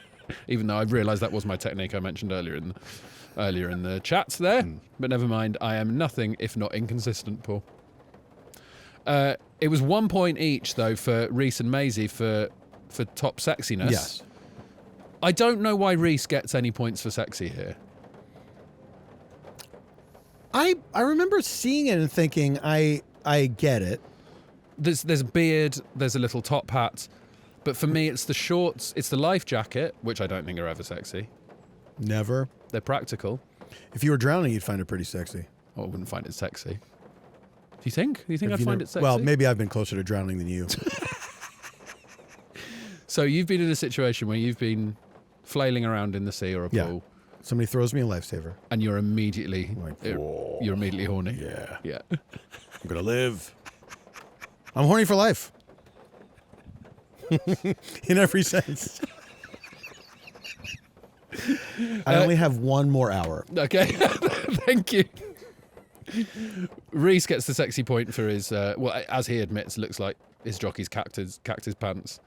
Even though I realised that was my technique I mentioned earlier in the chats there. But never mind, I am nothing if not inconsistent, Paul. It was 1 point each, though, for Reese and Maisie for top sexiness. Yes. I don't know why Reese gets any points for sexy here. I remember seeing it and thinking, I get it. There's a beard, there's a little top hat, but for me it's the shorts, it's the life jacket, which I don't think are ever sexy. Never. They're practical. If you were drowning, you'd find it pretty sexy. Oh, I wouldn't find it sexy. Do you think? Do you think I'd find it sexy? Well, maybe I've been closer to drowning than you. So you've been in a situation where you've been flailing around in the sea or a pool. Somebody throws me a lifesaver. And you're immediately Whoa. you're immediately horny. Yeah. I'm going to live. I'm horny for life. In every sense. I only have 1 more hour. Okay. Thank you. Reese gets the sexy point for his, as he admits, looks like his jockey's cactus pants.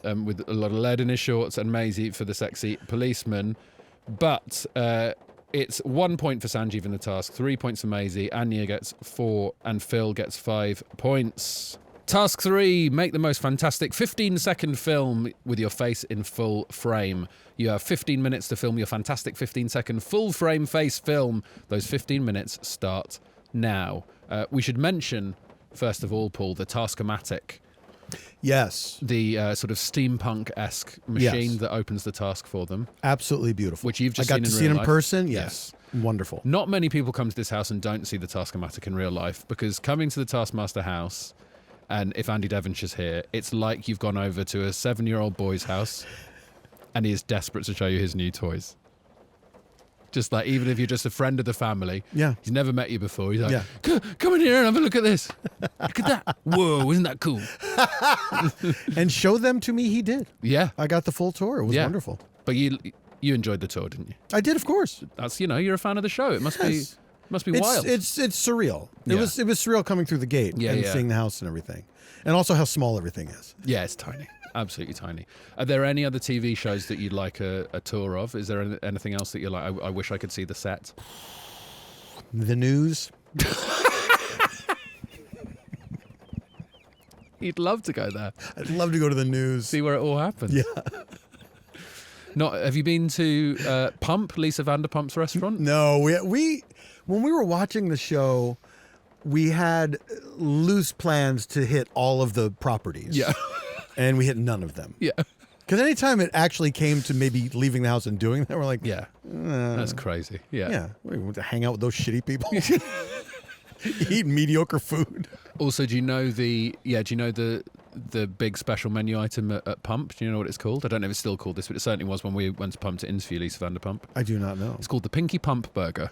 With a lot of lead in his shorts, and Maisie for the sexy policeman. But it's 1 point for Sanjeev in the task, 3 points for Maisie, Anya gets 4, and Phil gets 5 points. Task 3, make the most fantastic 15-second film with your face in full frame. You have 15 minutes to film your fantastic 15-second full-frame face film. Those 15 minutes start now. We should mention, first of all, Paul, the Task-O-Matic. Yes. The sort of steampunk-esque machine that opens the task for them. Absolutely beautiful. Which you've just I seen got in to real see it in life. person. Yes. Wonderful. Not many people come to this house and don't see the Task-O-Matic in real life, because coming to the Taskmaster house, and if Andy Devonshire's here, it's like you've gone over to a 7-year-old boy's house and he is desperate to show you his new toys. Just like, even if you're just a friend of the family, he's never met you before. He's like, come in here and have a look at this. Look at that. Whoa, isn't that cool? And show them to me, he did. Yeah. I got the full tour. It was wonderful. But you enjoyed the tour, didn't you? I did, of course. That's, you're a fan of the show. It must be wild. It's surreal. It was surreal coming through the gate and seeing the house and everything. And also how small everything is. Yeah, it's tiny. Absolutely tiny. Are there any other TV shows that you'd like a tour of? Is there anything else that you're like, I wish I could see the set? The News. You'd love to go there. I'd love to go to the News. See where it all happens. Yeah. Have you been to Pump, Lisa Vanderpump's restaurant? No, we when we were watching the show, we had loose plans to hit all of the properties. Yeah. And we hit none of them. Yeah. Because anytime it actually came to maybe leaving the house and doing that, we're like, that's crazy. Yeah. Yeah. We want to hang out with those shitty people. Eat mediocre food. Also, do you know the the big special menu item at Pump. Do you know what it's called? I don't know if it's still called this, but it certainly was when we went to Pump to interview Lisa Vanderpump. I do not know. It's called the Pinky Pump Burger.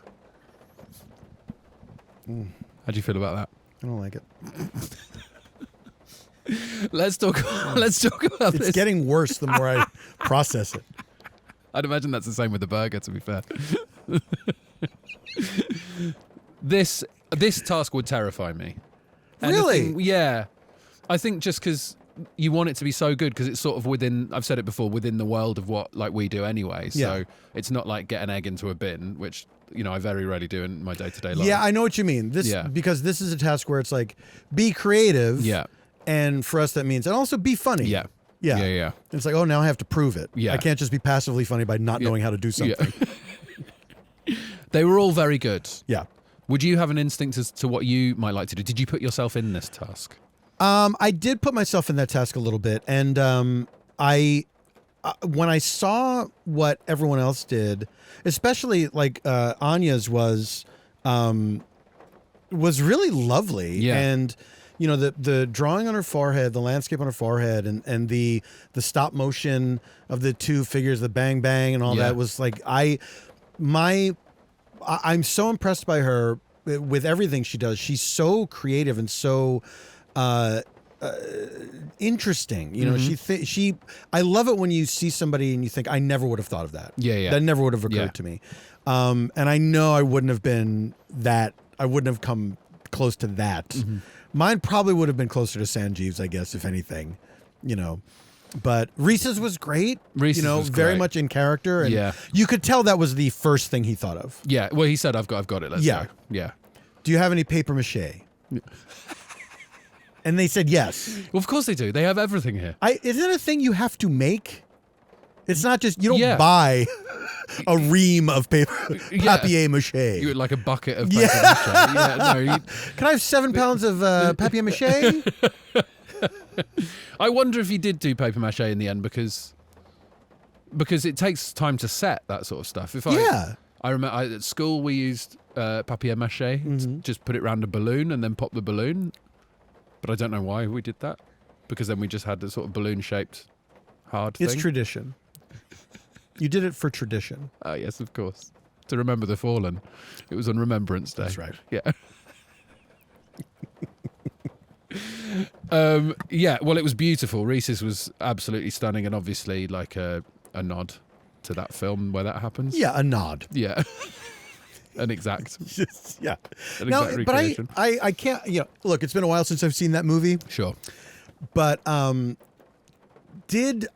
How do you feel about that? I don't like it. Let's talk about It's this. getting worse the more I process it. I'd imagine that's the same with the burger, to be fair. This task would terrify me. Really? Yeah. I think just because you want it to be so good, because it's sort of within, I've said it before, within the world of what like we do anyway. So Yeah. it's not like get an egg into a bin, which, I very rarely do in my day-to-day life. Yeah, I know what you mean. Because this is a task where it's like, be creative. Yeah. And for us, that means, and also be funny. Yeah. Yeah. Yeah. It's like, oh, now I have to prove it. Yeah. I can't just be passively funny by not knowing how to do something. Yeah. They were all very good. Yeah. Would you have an instinct as to what you might like to do? Did you put yourself in this task? I did put myself in that task a little bit, and when I saw what everyone else did, especially like Anya's was really lovely, Yeah. and the drawing on her forehead, the landscape on her forehead, and the stop motion of the two figures, the bang bang, and all Yeah. that was like I'm so impressed by her with everything she does. She's so creative and so interesting. I love it when you see somebody and you think, I never would have thought of that. Yeah. That never would have occurred Yeah. to me. And I know I wouldn't have been that. I wouldn't have come close to that. Mm-hmm. Mine probably would have been closer to Sanjeev's, I guess, if anything. But Reese's was great. Reese's was very great. much in character, and Yeah. you could tell that was the first thing he thought of. Yeah. Well, he said, I've got it. Let's Yeah. go. Yeah. Do you have any paper mache? And they said yes. Well, of course they do. They have everything here. Isn't it a thing you have to make? It's not just, you don't Yeah. buy a ream of paper, Yeah. papier mache. You like a bucket of Yeah. paper mache. Yeah, no, Can I have 7 pounds of papier mache? I wonder if he did do paper mache in the end because it takes time to set that sort of stuff. Yeah. I remember at school we used papier mache, just put it around a balloon and then pop the balloon. But I don't know why we did that, because then we just had the sort of balloon-shaped hard thing. It's tradition. You did it for tradition. Oh, yes, of course. To remember the fallen. It was on Remembrance Day. That's right. Yeah. Yeah, well, it was beautiful. Reese's was absolutely stunning, and obviously like a nod to that film where that happens. Yeah, a nod. Yeah. An exact. Yeah. An No, exact but recreation. I can't, look, it's been a while since I've seen that movie, Sure. but did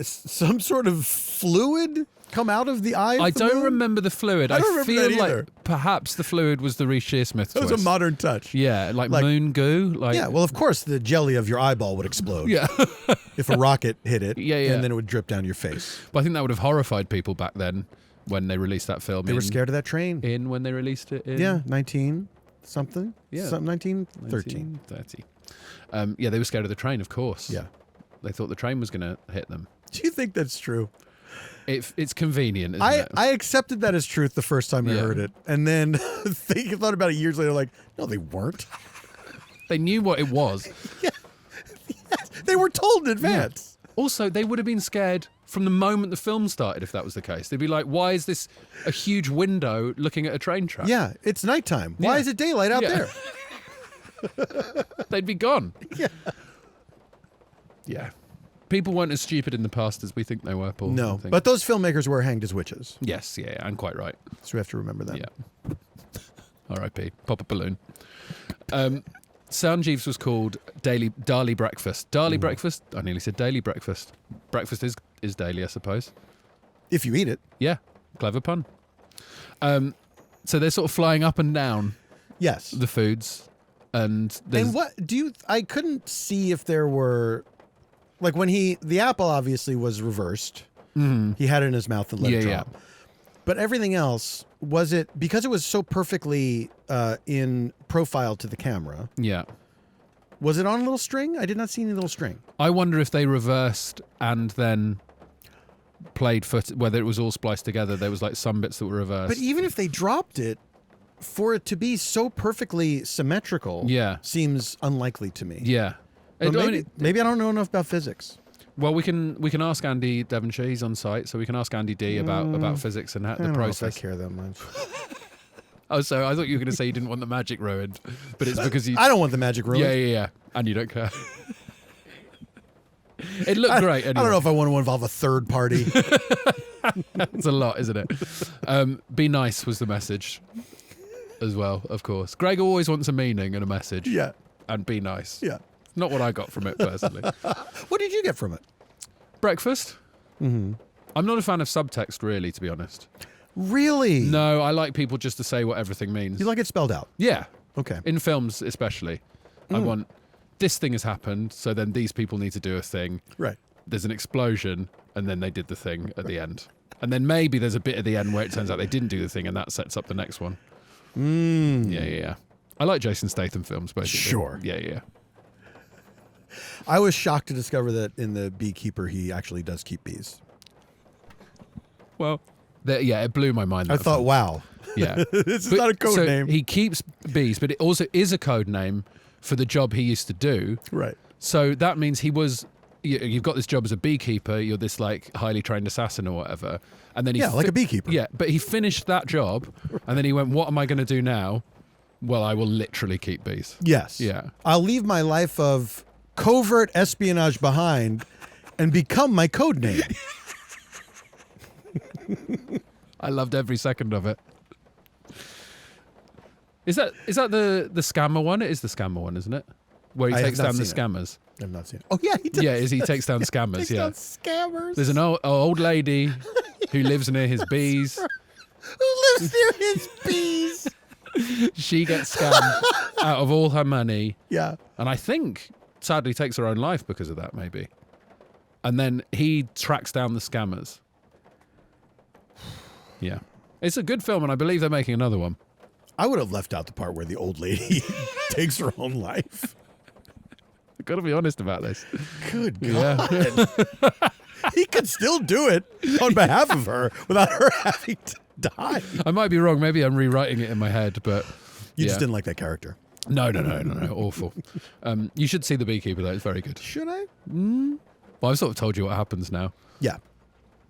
some sort of fluid come out of the eye of I the don't moon? remember the fluid. I don't remember feel that either. like perhaps the fluid was the Reece Shearsmith That was twist. a modern touch. Yeah, like Like- moon goo. Like, Yeah, well, of course, the jelly of your eyeball would explode yeah. if a rocket hit it, Yeah, yeah. and then it would drip down your face. But I think that would have horrified people back then when they released that film. They were scared of that train. When they released it in Yeah, 19-something. Yeah. 1913. 1930. Yeah, they were scared of the train, of course. Yeah. They thought the train was going to hit them. Do you think that's true? It's convenient, isn't I it? accepted that as truth the first time I Yeah. heard it, and then thought about it years later, like, no, they weren't. They knew what it was. They were told in advance. Also, they would have been scared from the moment the film started if that was the case. They'd be like, why is this a huge window looking at a train track? Yeah, it's nighttime. Why Yeah. is it daylight out Yeah. there? They'd be gone. Yeah. Yeah. People weren't as stupid in the past as we think they were, Paul. I No, think. but those filmmakers were hanged as witches, Yes, yeah, and quite right. so we have to remember that. Yeah. R.I.P. Pop a balloon. Sanjeev's was called Dali Breakfast. Dali Breakfast? I nearly said Daily Breakfast. Breakfast is daily, I suppose. If you eat it. Yeah, clever pun. So they're sort of flying up and down Yes. the foods, and there's And what do you? I couldn't see if there were, like when the apple obviously was reversed. He had it in his mouth and let it Yeah, drop. But everything else, was it because it was so perfectly in profile to the camera? yeah. Was it on a little string? I did not see any little string. I wonder if they reversed and then played whether it was all spliced together. There was like some bits that were reversed. But even if they dropped it, for it to be so perfectly symmetrical, Yeah. seems unlikely to me. Yeah. But maybe I don't know enough about physics. Well, we can ask Andy Devonshire. He's on site, so we can ask Andy D about physics and the process. I don't know if I care that much. Oh, so I thought you were going to say you didn't want the magic ruined, but it's because you... I don't want the magic ruined. Yeah. And you don't care. It looked great anyway. I don't know if I want to involve a third party. It's a lot, isn't it? Be nice was the message as well, of course. Greg always wants a meaning and a message. Yeah. And be nice. Yeah. Not what I got from it, personally. What did you get from it? Breakfast. Mm-hmm. I'm not a fan of subtext, really, to be honest. Really? No, I like people just to say what everything means. You like it spelled out? Yeah. Okay. In films, especially. I want, this thing has happened, so then these people need to do a thing. Right. There's an explosion, and then they did the thing at the end. And then maybe there's a bit at the end where it turns out they didn't do the thing, and that sets up the next one. Yeah. I like Jason Statham films, basically. Sure. Yeah. I was shocked to discover that in The Beekeeper, he actually does keep bees. Well, it blew my mind. I thought, wow. Yeah. This is not a code name. He keeps bees, but it also is a code name for the job he used to do. Right. So that means you've got this job as a beekeeper, you're this like highly trained assassin or whatever. And then like a beekeeper. Yeah, but he finished that job and then he went, what am I going to do now? Well, I will literally keep bees. Yes. Yeah. I'll leave my life of covert espionage behind and become my code name. I loved every second of it. Is that the scammer one? It is the scammer one, isn't it? Where he takes down the scammers. I've not seen it. Oh, yeah, he does. Yeah, he takes down scammers. Takes down scammers. There's an old lady who lives near his bees. Who lives near his bees? She gets scammed out of all her money. Yeah. And I think, sadly, takes her own life because of that, maybe. And then he tracks down the scammers. Yeah. It's a good film, and I believe they're making another one. I would have left out the part where the old lady takes her own life. I've got to be honest about this. Good God. Yeah. He could still do it on behalf of her without her having to die. I might be wrong. Maybe I'm rewriting it in my head, but... You just didn't like that character. No. Awful. You should see The Beekeeper, though. It's very good. Should I? Well, I've sort of told you what happens now. Yeah.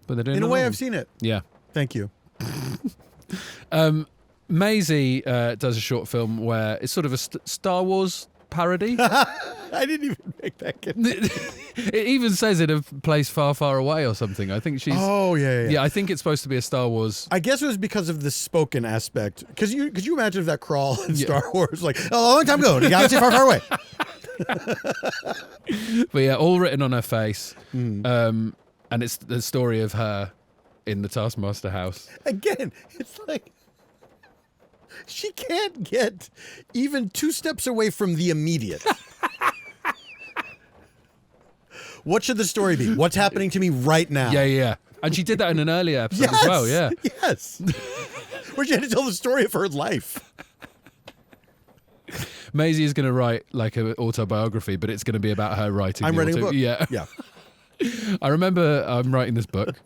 But they're doing in a way, I've seen it. Yeah. Thank you. Maisie does a short film where it's sort of a Star Wars parody. I didn't even make that connection. It even says in a place far, far away or something. I think she's... Oh, yeah. Yeah, I think it's supposed to be a Star Wars... I guess it was because of the spoken aspect. Could you imagine if that crawl in Star Wars, like, a long time ago, the galaxy far, far away. But yeah, all written on her face. And it's the story of her in the Taskmaster house. Again, it's like... She can't get even 2 steps away from the immediate. What should the story be? What's happening to me right now? Yeah. And she did that in an earlier episode as well, yeah. Yes. Where she had to tell the story of her life. Maisie is going to write like an autobiography, but it's going to be about her writing. I'm writing a book. Yeah. I remember I'm writing this book.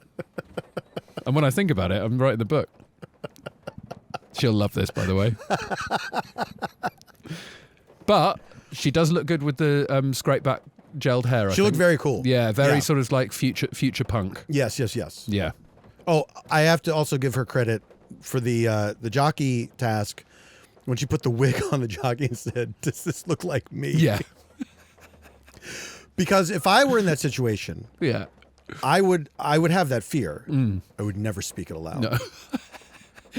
And when I think about it, I'm writing the book. She'll love this, by the way. But she does look good with the scrape back gelled hair. She looked very cool. Yeah, very sort of like future punk. Yes. Yeah. Oh, I have to also give her credit for the jockey task when she put the wig on the jockey and said, "Does this look like me?" Yeah. Because if I were in that situation, yeah, I would have that fear. I would never speak it aloud. No.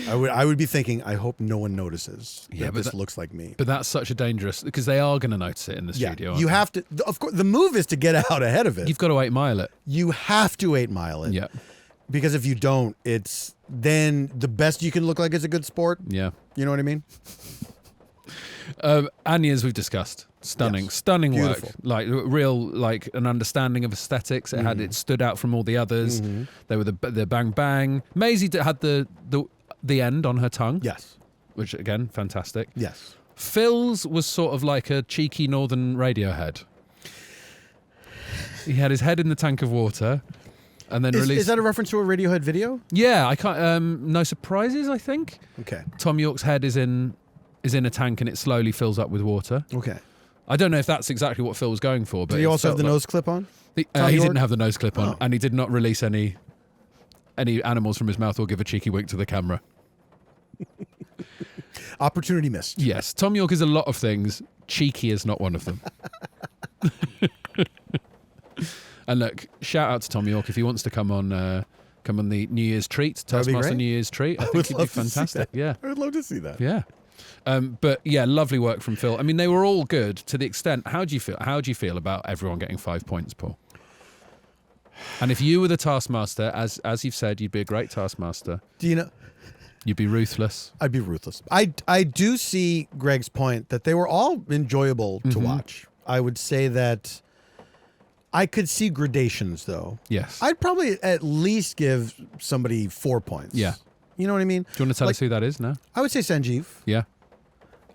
I would be thinking, I hope no one notices that this looks like me. But that's such a dangerous, because they are going to notice it in the studio. You have to, of course, the move is to get out ahead of it. You've got to 8 Mile it. You have to 8 Mile it. Yeah. Because if you don't, it's then the best you can look like is a good sport. Yeah. You know what I mean? Anya's we've discussed. Stunning Beautiful. work. Like real, like an understanding of aesthetics. It stood out from all the others. They were the bang bang. Maisie had the end on her tongue. Yes. Which, again, fantastic. Yes. Phil's was sort of like a cheeky northern Radiohead. He had his head in the tank of water and then released... Is that a reference to a Radiohead video? Yeah, I can't... No Surprises, I think. Okay. Tom York's head is in a tank and it slowly fills up with water. Okay. I don't know if that's exactly what Phil was going for. But Did he also have the nose clip on? He didn't have the nose clip on, and he did not release any animals from his mouth or give a cheeky wink to the camera. Opportunity missed. Yes, Tom York is a lot of things. Cheeky is not one of them. And look, shout out to Tom York if he wants to come on the New Year's treat, Taskmaster New Year's treat. I think he'd be fantastic. Yeah, I would love to see that. Yeah. But yeah, lovely work from Phil. I mean, they were all good to the extent. How do you feel? How do you feel about everyone getting 5 points, Paul? And if you were the Taskmaster, as you've said, you'd be a great Taskmaster. Do you know? You'd be ruthless. I'd be ruthless. I do see Greg's point that they were all enjoyable to watch. I would say that I could see gradations, though. Yes. I'd probably at least give somebody 4 points. Yeah. You know what I mean? Do you want to tell us who that is now? I would say Sanjeev. Yeah.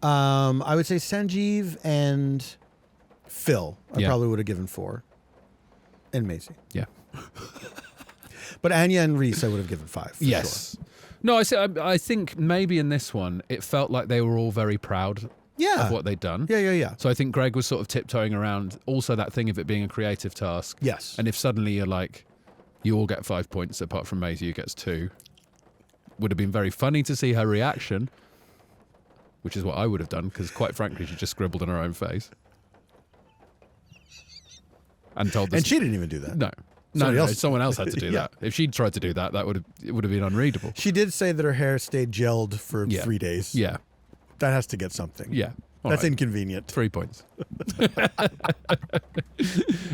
I would say Sanjeev and Phil. I probably would have given 4. And Maisie. Yeah. But Anya and Reese, I would have given 5. Yes. Sure. No, I think maybe in this one, it felt like they were all very proud of what they'd done. Yeah. So I think Greg was sort of tiptoeing around also that thing of it being a creative task. Yes. And if suddenly you're like, you all get 5 points apart from Maisie who gets 2, would have been very funny to see her reaction, which is what I would have done, because quite frankly, she just scribbled on her own face. And told us. And she didn't even do that. No. Someone else had to do that. If she'd tried to do that, it would have been unreadable. She did say that her hair stayed gelled for 3 days. Yeah. That has to get something. Yeah. That's inconvenient. 3 points.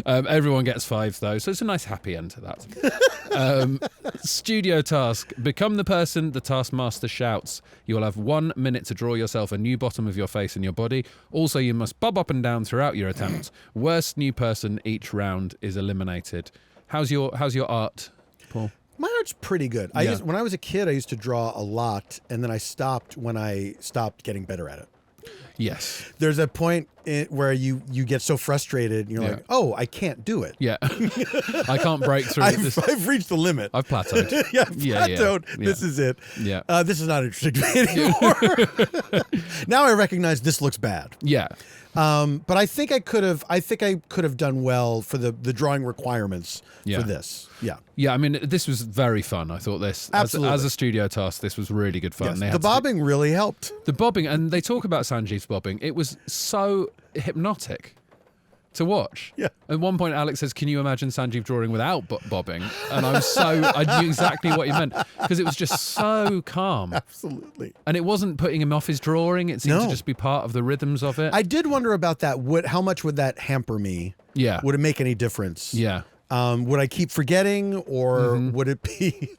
Everyone gets 5, though, so it's a nice happy end to that. Studio task. Become the person the Taskmaster shouts. You will have 1 minute to draw yourself a new bottom of your face and your body. Also, you must bob up and down throughout your attempts. Worst new person each round is eliminated. How's your art, Paul? My art's pretty good. When I was a kid, I used to draw a lot, and then I stopped when I stopped getting better at it. Yes. There's a point where you get so frustrated, and you're like, oh, I can't do it. Yeah. I can't break through this. I've reached the limit. I've plateaued. I've plateaued. Yeah. This is it. Yeah. This is not interesting to me anymore. Now I recognize this looks bad. Yeah. But I think I could have done well for the drawing requirements for this. Yeah. Yeah, I mean, this was very fun. I thought this. Absolutely. As a studio task, this was really good fun. Yes. The bobbing really helped. The bobbing, and they talk about Sanjeev's bobbing. It was so hypnotic to watch. Yeah. At one point, Alex says, "Can you imagine Sanjeev drawing without bobbing?" And I knew exactly what he meant, because it was just so calm. Absolutely. And it wasn't putting him off his drawing. It seemed to just be part of the rhythms of it. I did wonder about that. How much would that hamper me? Yeah. Would it make any difference? Yeah. Would I keep forgetting, or would it be?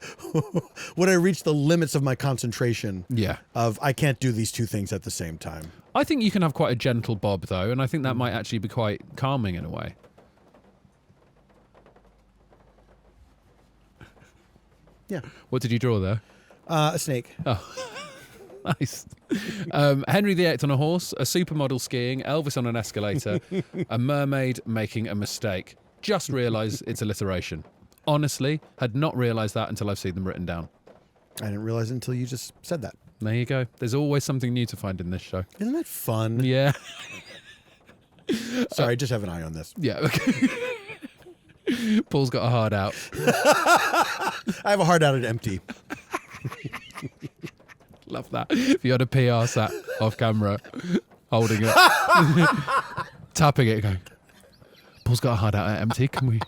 Would I reach the limits of my concentration? Yeah. Of I can't do these two things at the same time. I think you can have quite a gentle bob, though, and I think that might actually be quite calming in a way. Yeah. What did you draw there? A snake. Oh, nice. Henry VIII on a horse, a supermodel skiing, Elvis on an escalator, a mermaid making a mistake. Just realised it's alliteration. Honestly, had not realised that until I've seen them written down. I didn't realize it until you just said that. There you go. There's always something new to find in this show. Isn't that fun? Yeah. Sorry, I just have an eye on this. Yeah, okay. Paul's got a hard out. I have a hard out at empty. Love that. If you had a PR sat off camera, holding it, tapping it, going, Paul's got a hard out at empty, can we?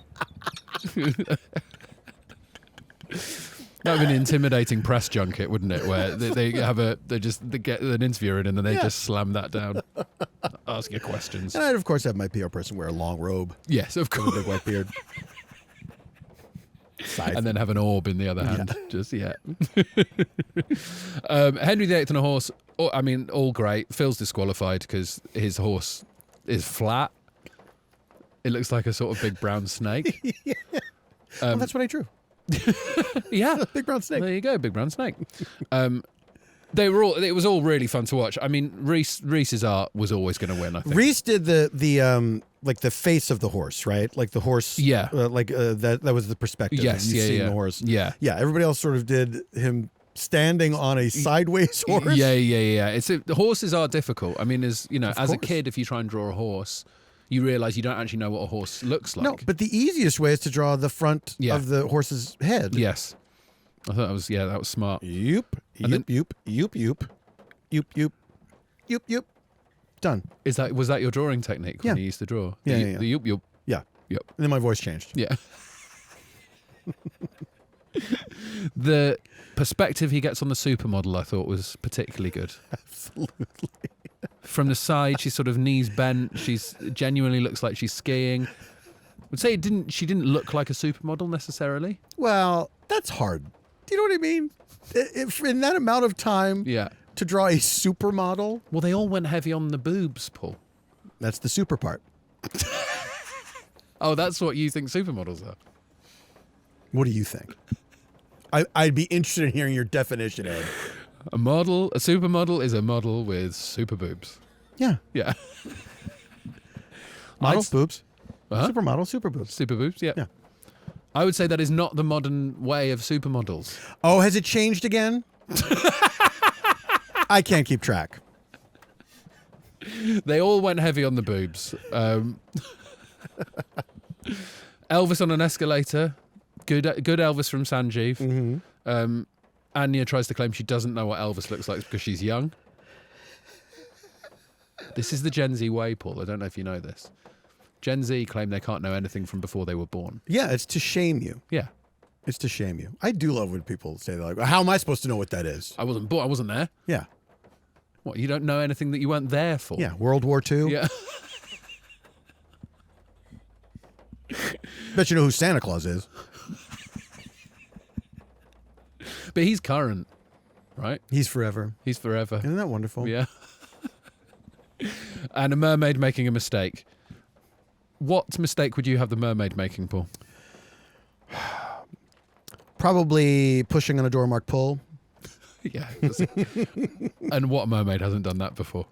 That would be an intimidating press junket, wouldn't it? Where they get an interviewer in and then they just slam that down, ask you questions. And I'd of course have my PR person wear a long robe. Yes, of course. With a big white beard. And then have an orb in the other hand. Henry VIII on a horse. All great. Phil's disqualified because his horse is flat. It looks like a sort of big brown snake. Well, that's what I drew. Yeah, big brown snake. There you go, big brown snake. It was all really fun to watch. I mean, Reese's art was always going to win, I think. Reese did the like the face of the horse, right? Like the horse. Yeah. That was the perspective. Yes. You've seen the horse. Yeah. Yeah. Everybody else sort of did him standing on a sideways horse. Yeah. The horses are difficult. I mean, as a course. kid, if you try and draw a horse, you realize you don't actually know what a horse looks like. No, but the easiest way is to draw the front of the horse's head. Yes. I thought that was smart. Yoop, And yoop, yoop, yoop, yoop, yoop, yoop, yoop. Done. Was that your drawing technique when you used to draw? Yeah. The yoop yoop. Yeah. Yep. And then my voice changed. Yeah. The perspective he gets on the supermodel, I thought, was particularly good. Absolutely. From the side, she's sort of knees bent. She's genuinely looks like she's skiing. I would say she didn't look like a supermodel necessarily. Well, that's hard. Do you know what I mean? If in that amount of time to draw a supermodel. Well, they all went heavy on the boobs, Paul. That's the super part. Oh, that's what you think supermodels are? What do you think? I'd be interested in hearing your definition, Ed. A supermodel is a model with super boobs. Yeah. Yeah. Model boobs. Uh-huh. Supermodel, super boobs. Super boobs, yeah. I would say that is not the modern way of supermodels. Oh, has it changed again? I can't keep track. They all went heavy on the boobs. Elvis on an escalator. Good Elvis from Sanjeev. Mm-hmm. Anya tries to claim she doesn't know what Elvis looks like because she's young. This is the Gen Z way, Paul. I don't know if you know this. Gen Z claim they can't know anything from before they were born. Yeah, it's to shame you. Yeah. It's to shame you. I do love when people say, like, how am I supposed to know what that is? I wasn't born. I wasn't there. Yeah. What, you don't know anything that you weren't there for? Yeah, World War II. Yeah. Bet you know who Santa Claus is. But he's current, right? He's forever. He's forever. Isn't that wonderful? Yeah. And a mermaid making a mistake. What mistake would you have the mermaid making, Paul? Probably pushing on a door marked pull. Yeah. And what mermaid hasn't done that before?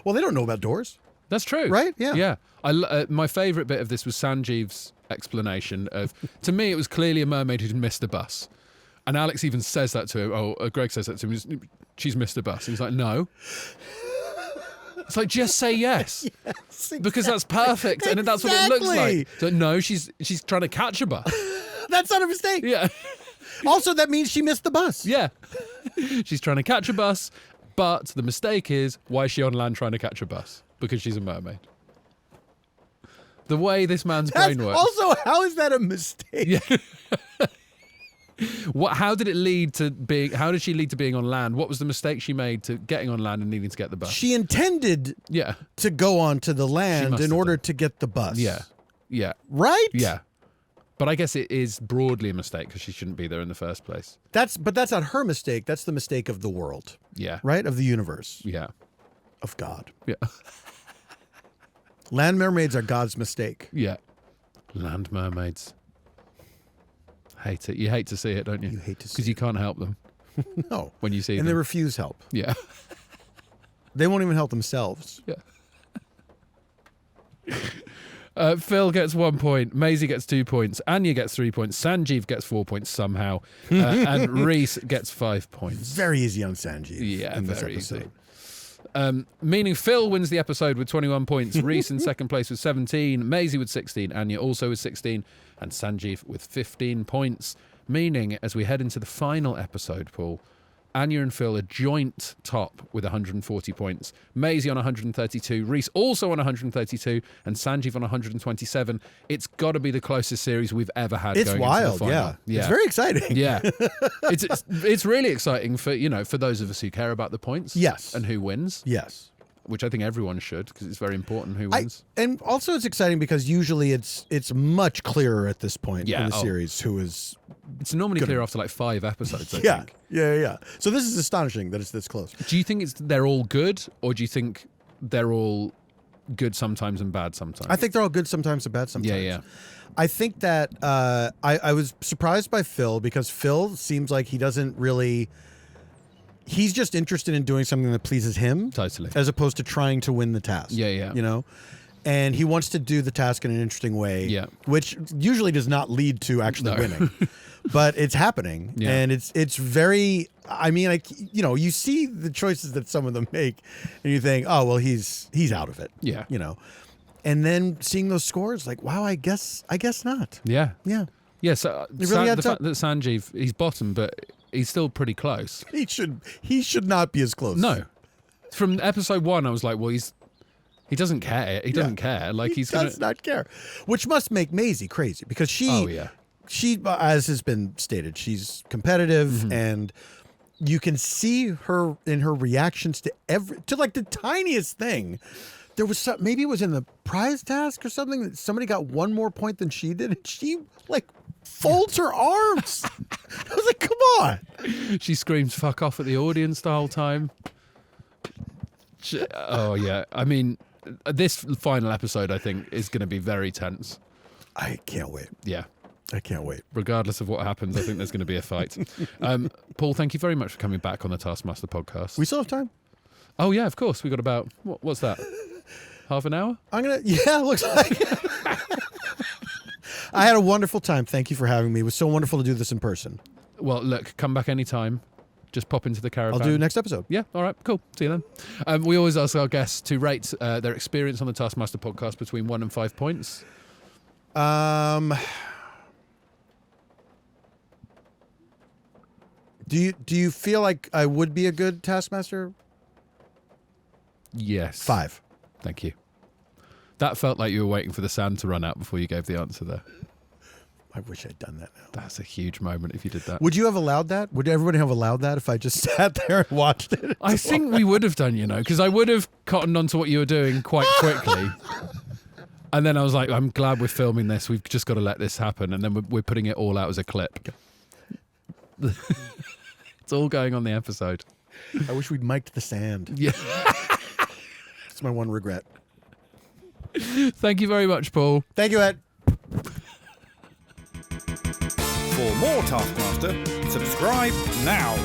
Well, they don't know about doors. That's true. Right? Yeah. Yeah. My favourite bit of this was Sanjeev's explanation of, to me, it was clearly a mermaid who'd missed a bus. And Alex even says that to him. Greg says that to him. She's missed a bus. And he's like, no. It's like, just say yes. Yes, exactly. Because that's perfect. And that's what it looks like. So, no, she's trying to catch a bus. That's not a mistake. Yeah. Also, that means she missed the bus. Yeah. She's trying to catch a bus. But the mistake is, why is she on land trying to catch a bus? Because she's a mermaid. The way this man's brain works. Also, how is that a mistake? Yeah. How did she lead to being on land? What was the mistake she made to getting on land and needing to get the bus? She intended to go onto the land in order to get the bus. Yeah. Yeah. Right? Yeah. But I guess it is broadly a mistake because she shouldn't be there in the first place. But that's not her mistake. That's the mistake of the world. Yeah. Right? Of the universe. Yeah. Of God. Yeah. Land mermaids are God's mistake. Yeah. Land mermaids. Hate it. You hate to see it, don't you? You hate to see it. Because you can't help them. No. When you see them. And they refuse help. Yeah. They won't even help themselves. Yeah. Phil gets 1 point. Maisie gets 2 points. Anya gets 3 points. Sanjeev gets 4 points somehow. And Reese gets 5 points. Very easy on Sanjeev. Yeah, in this very episode. easy. Meaning Phil wins the episode with 21 points, Reese in second place with 17, Maisie with 16, Anya also with 16, and Sanjeev with 15 points. Meaning, as we head into the final episode, Paul, Anya and Phil are joint top with 140 points, Maisie on 132, Reese also on 132, and Sanjeev on 127. It's got to be the closest series we've ever had. It's going wild, into the final. yeah. It's very exciting. Yeah. It's really exciting for those of us who care about the points. Yes. And who wins. Yes. Which I think everyone should, because it's very important who wins. And also it's exciting because usually it's much clearer at this point in the series who is... It's normally clear after like 5 episodes, I think. Yeah. So this is astonishing that it's this close. Do you think they're all good, or do you think they're all good sometimes and bad sometimes? I think they're all good sometimes and bad sometimes. Yeah. I think that I was surprised by Phil because Phil seems like he doesn't really... He's just interested in doing something that pleases him. Totally. As opposed to trying to win the task. Yeah. You know? and he wants to do the task in an interesting way, which usually does not lead to actually winning. But it's happening, and it's very. I mean, like, you know, you see the choices that some of them make, and you think, oh well, he's out of it. Yeah, you know, and then seeing those scores, like, wow, I guess not. Yeah. So really the fact that Sanjeev, he's bottom, but he's still pretty close. He should not be as close. No, from episode 1, I was like, well, he doesn't care. He doesn't care. Like he does not care, which must make Maisie crazy because she, as has been stated, she's competitive, and you can see her in her reactions to like the tiniest thing. There was maybe it was in the prize task or something that somebody got one more point than she did, and she like folds her arms. I was like, come on. She screams "fuck off" at the audience the whole time. Oh yeah, I mean, this final episode I think is going to be very tense. I can't wait. Yeah. I can't wait. Regardless of what happens, I think there's going to be a fight. Paul, thank you very much for coming back on the Taskmaster podcast. We still have time. Oh, yeah, of course. We got about, what's that? Half an hour? It looks like I had a wonderful time. Thank you for having me. It was so wonderful to do this in person. Well, look, come back anytime. Just pop into the caravan. I'll do next episode. Yeah, all right, cool. See you then. We always ask our guests to rate their experience on the Taskmaster podcast between 1 and 5 points. Do you feel like I would be a good Taskmaster? Yes. 5. Thank you. That felt like you were waiting for the sand to run out before you gave the answer there. I wish I'd done that now. That's a huge moment if you did that. Would you have allowed that? Would everybody have allowed that if I just sat there and watched it? I think we would have done, because I would have cottoned onto what you were doing quite quickly. And then I was like, I'm glad we're filming this. We've just got to let this happen. And then we're putting it all out as a clip. It's all going on the episode. I wish we'd mic'd the sand. Yeah. It's my one regret. Thank you very much, Paul. Thank you, Ed. For more Taskmaster, subscribe now.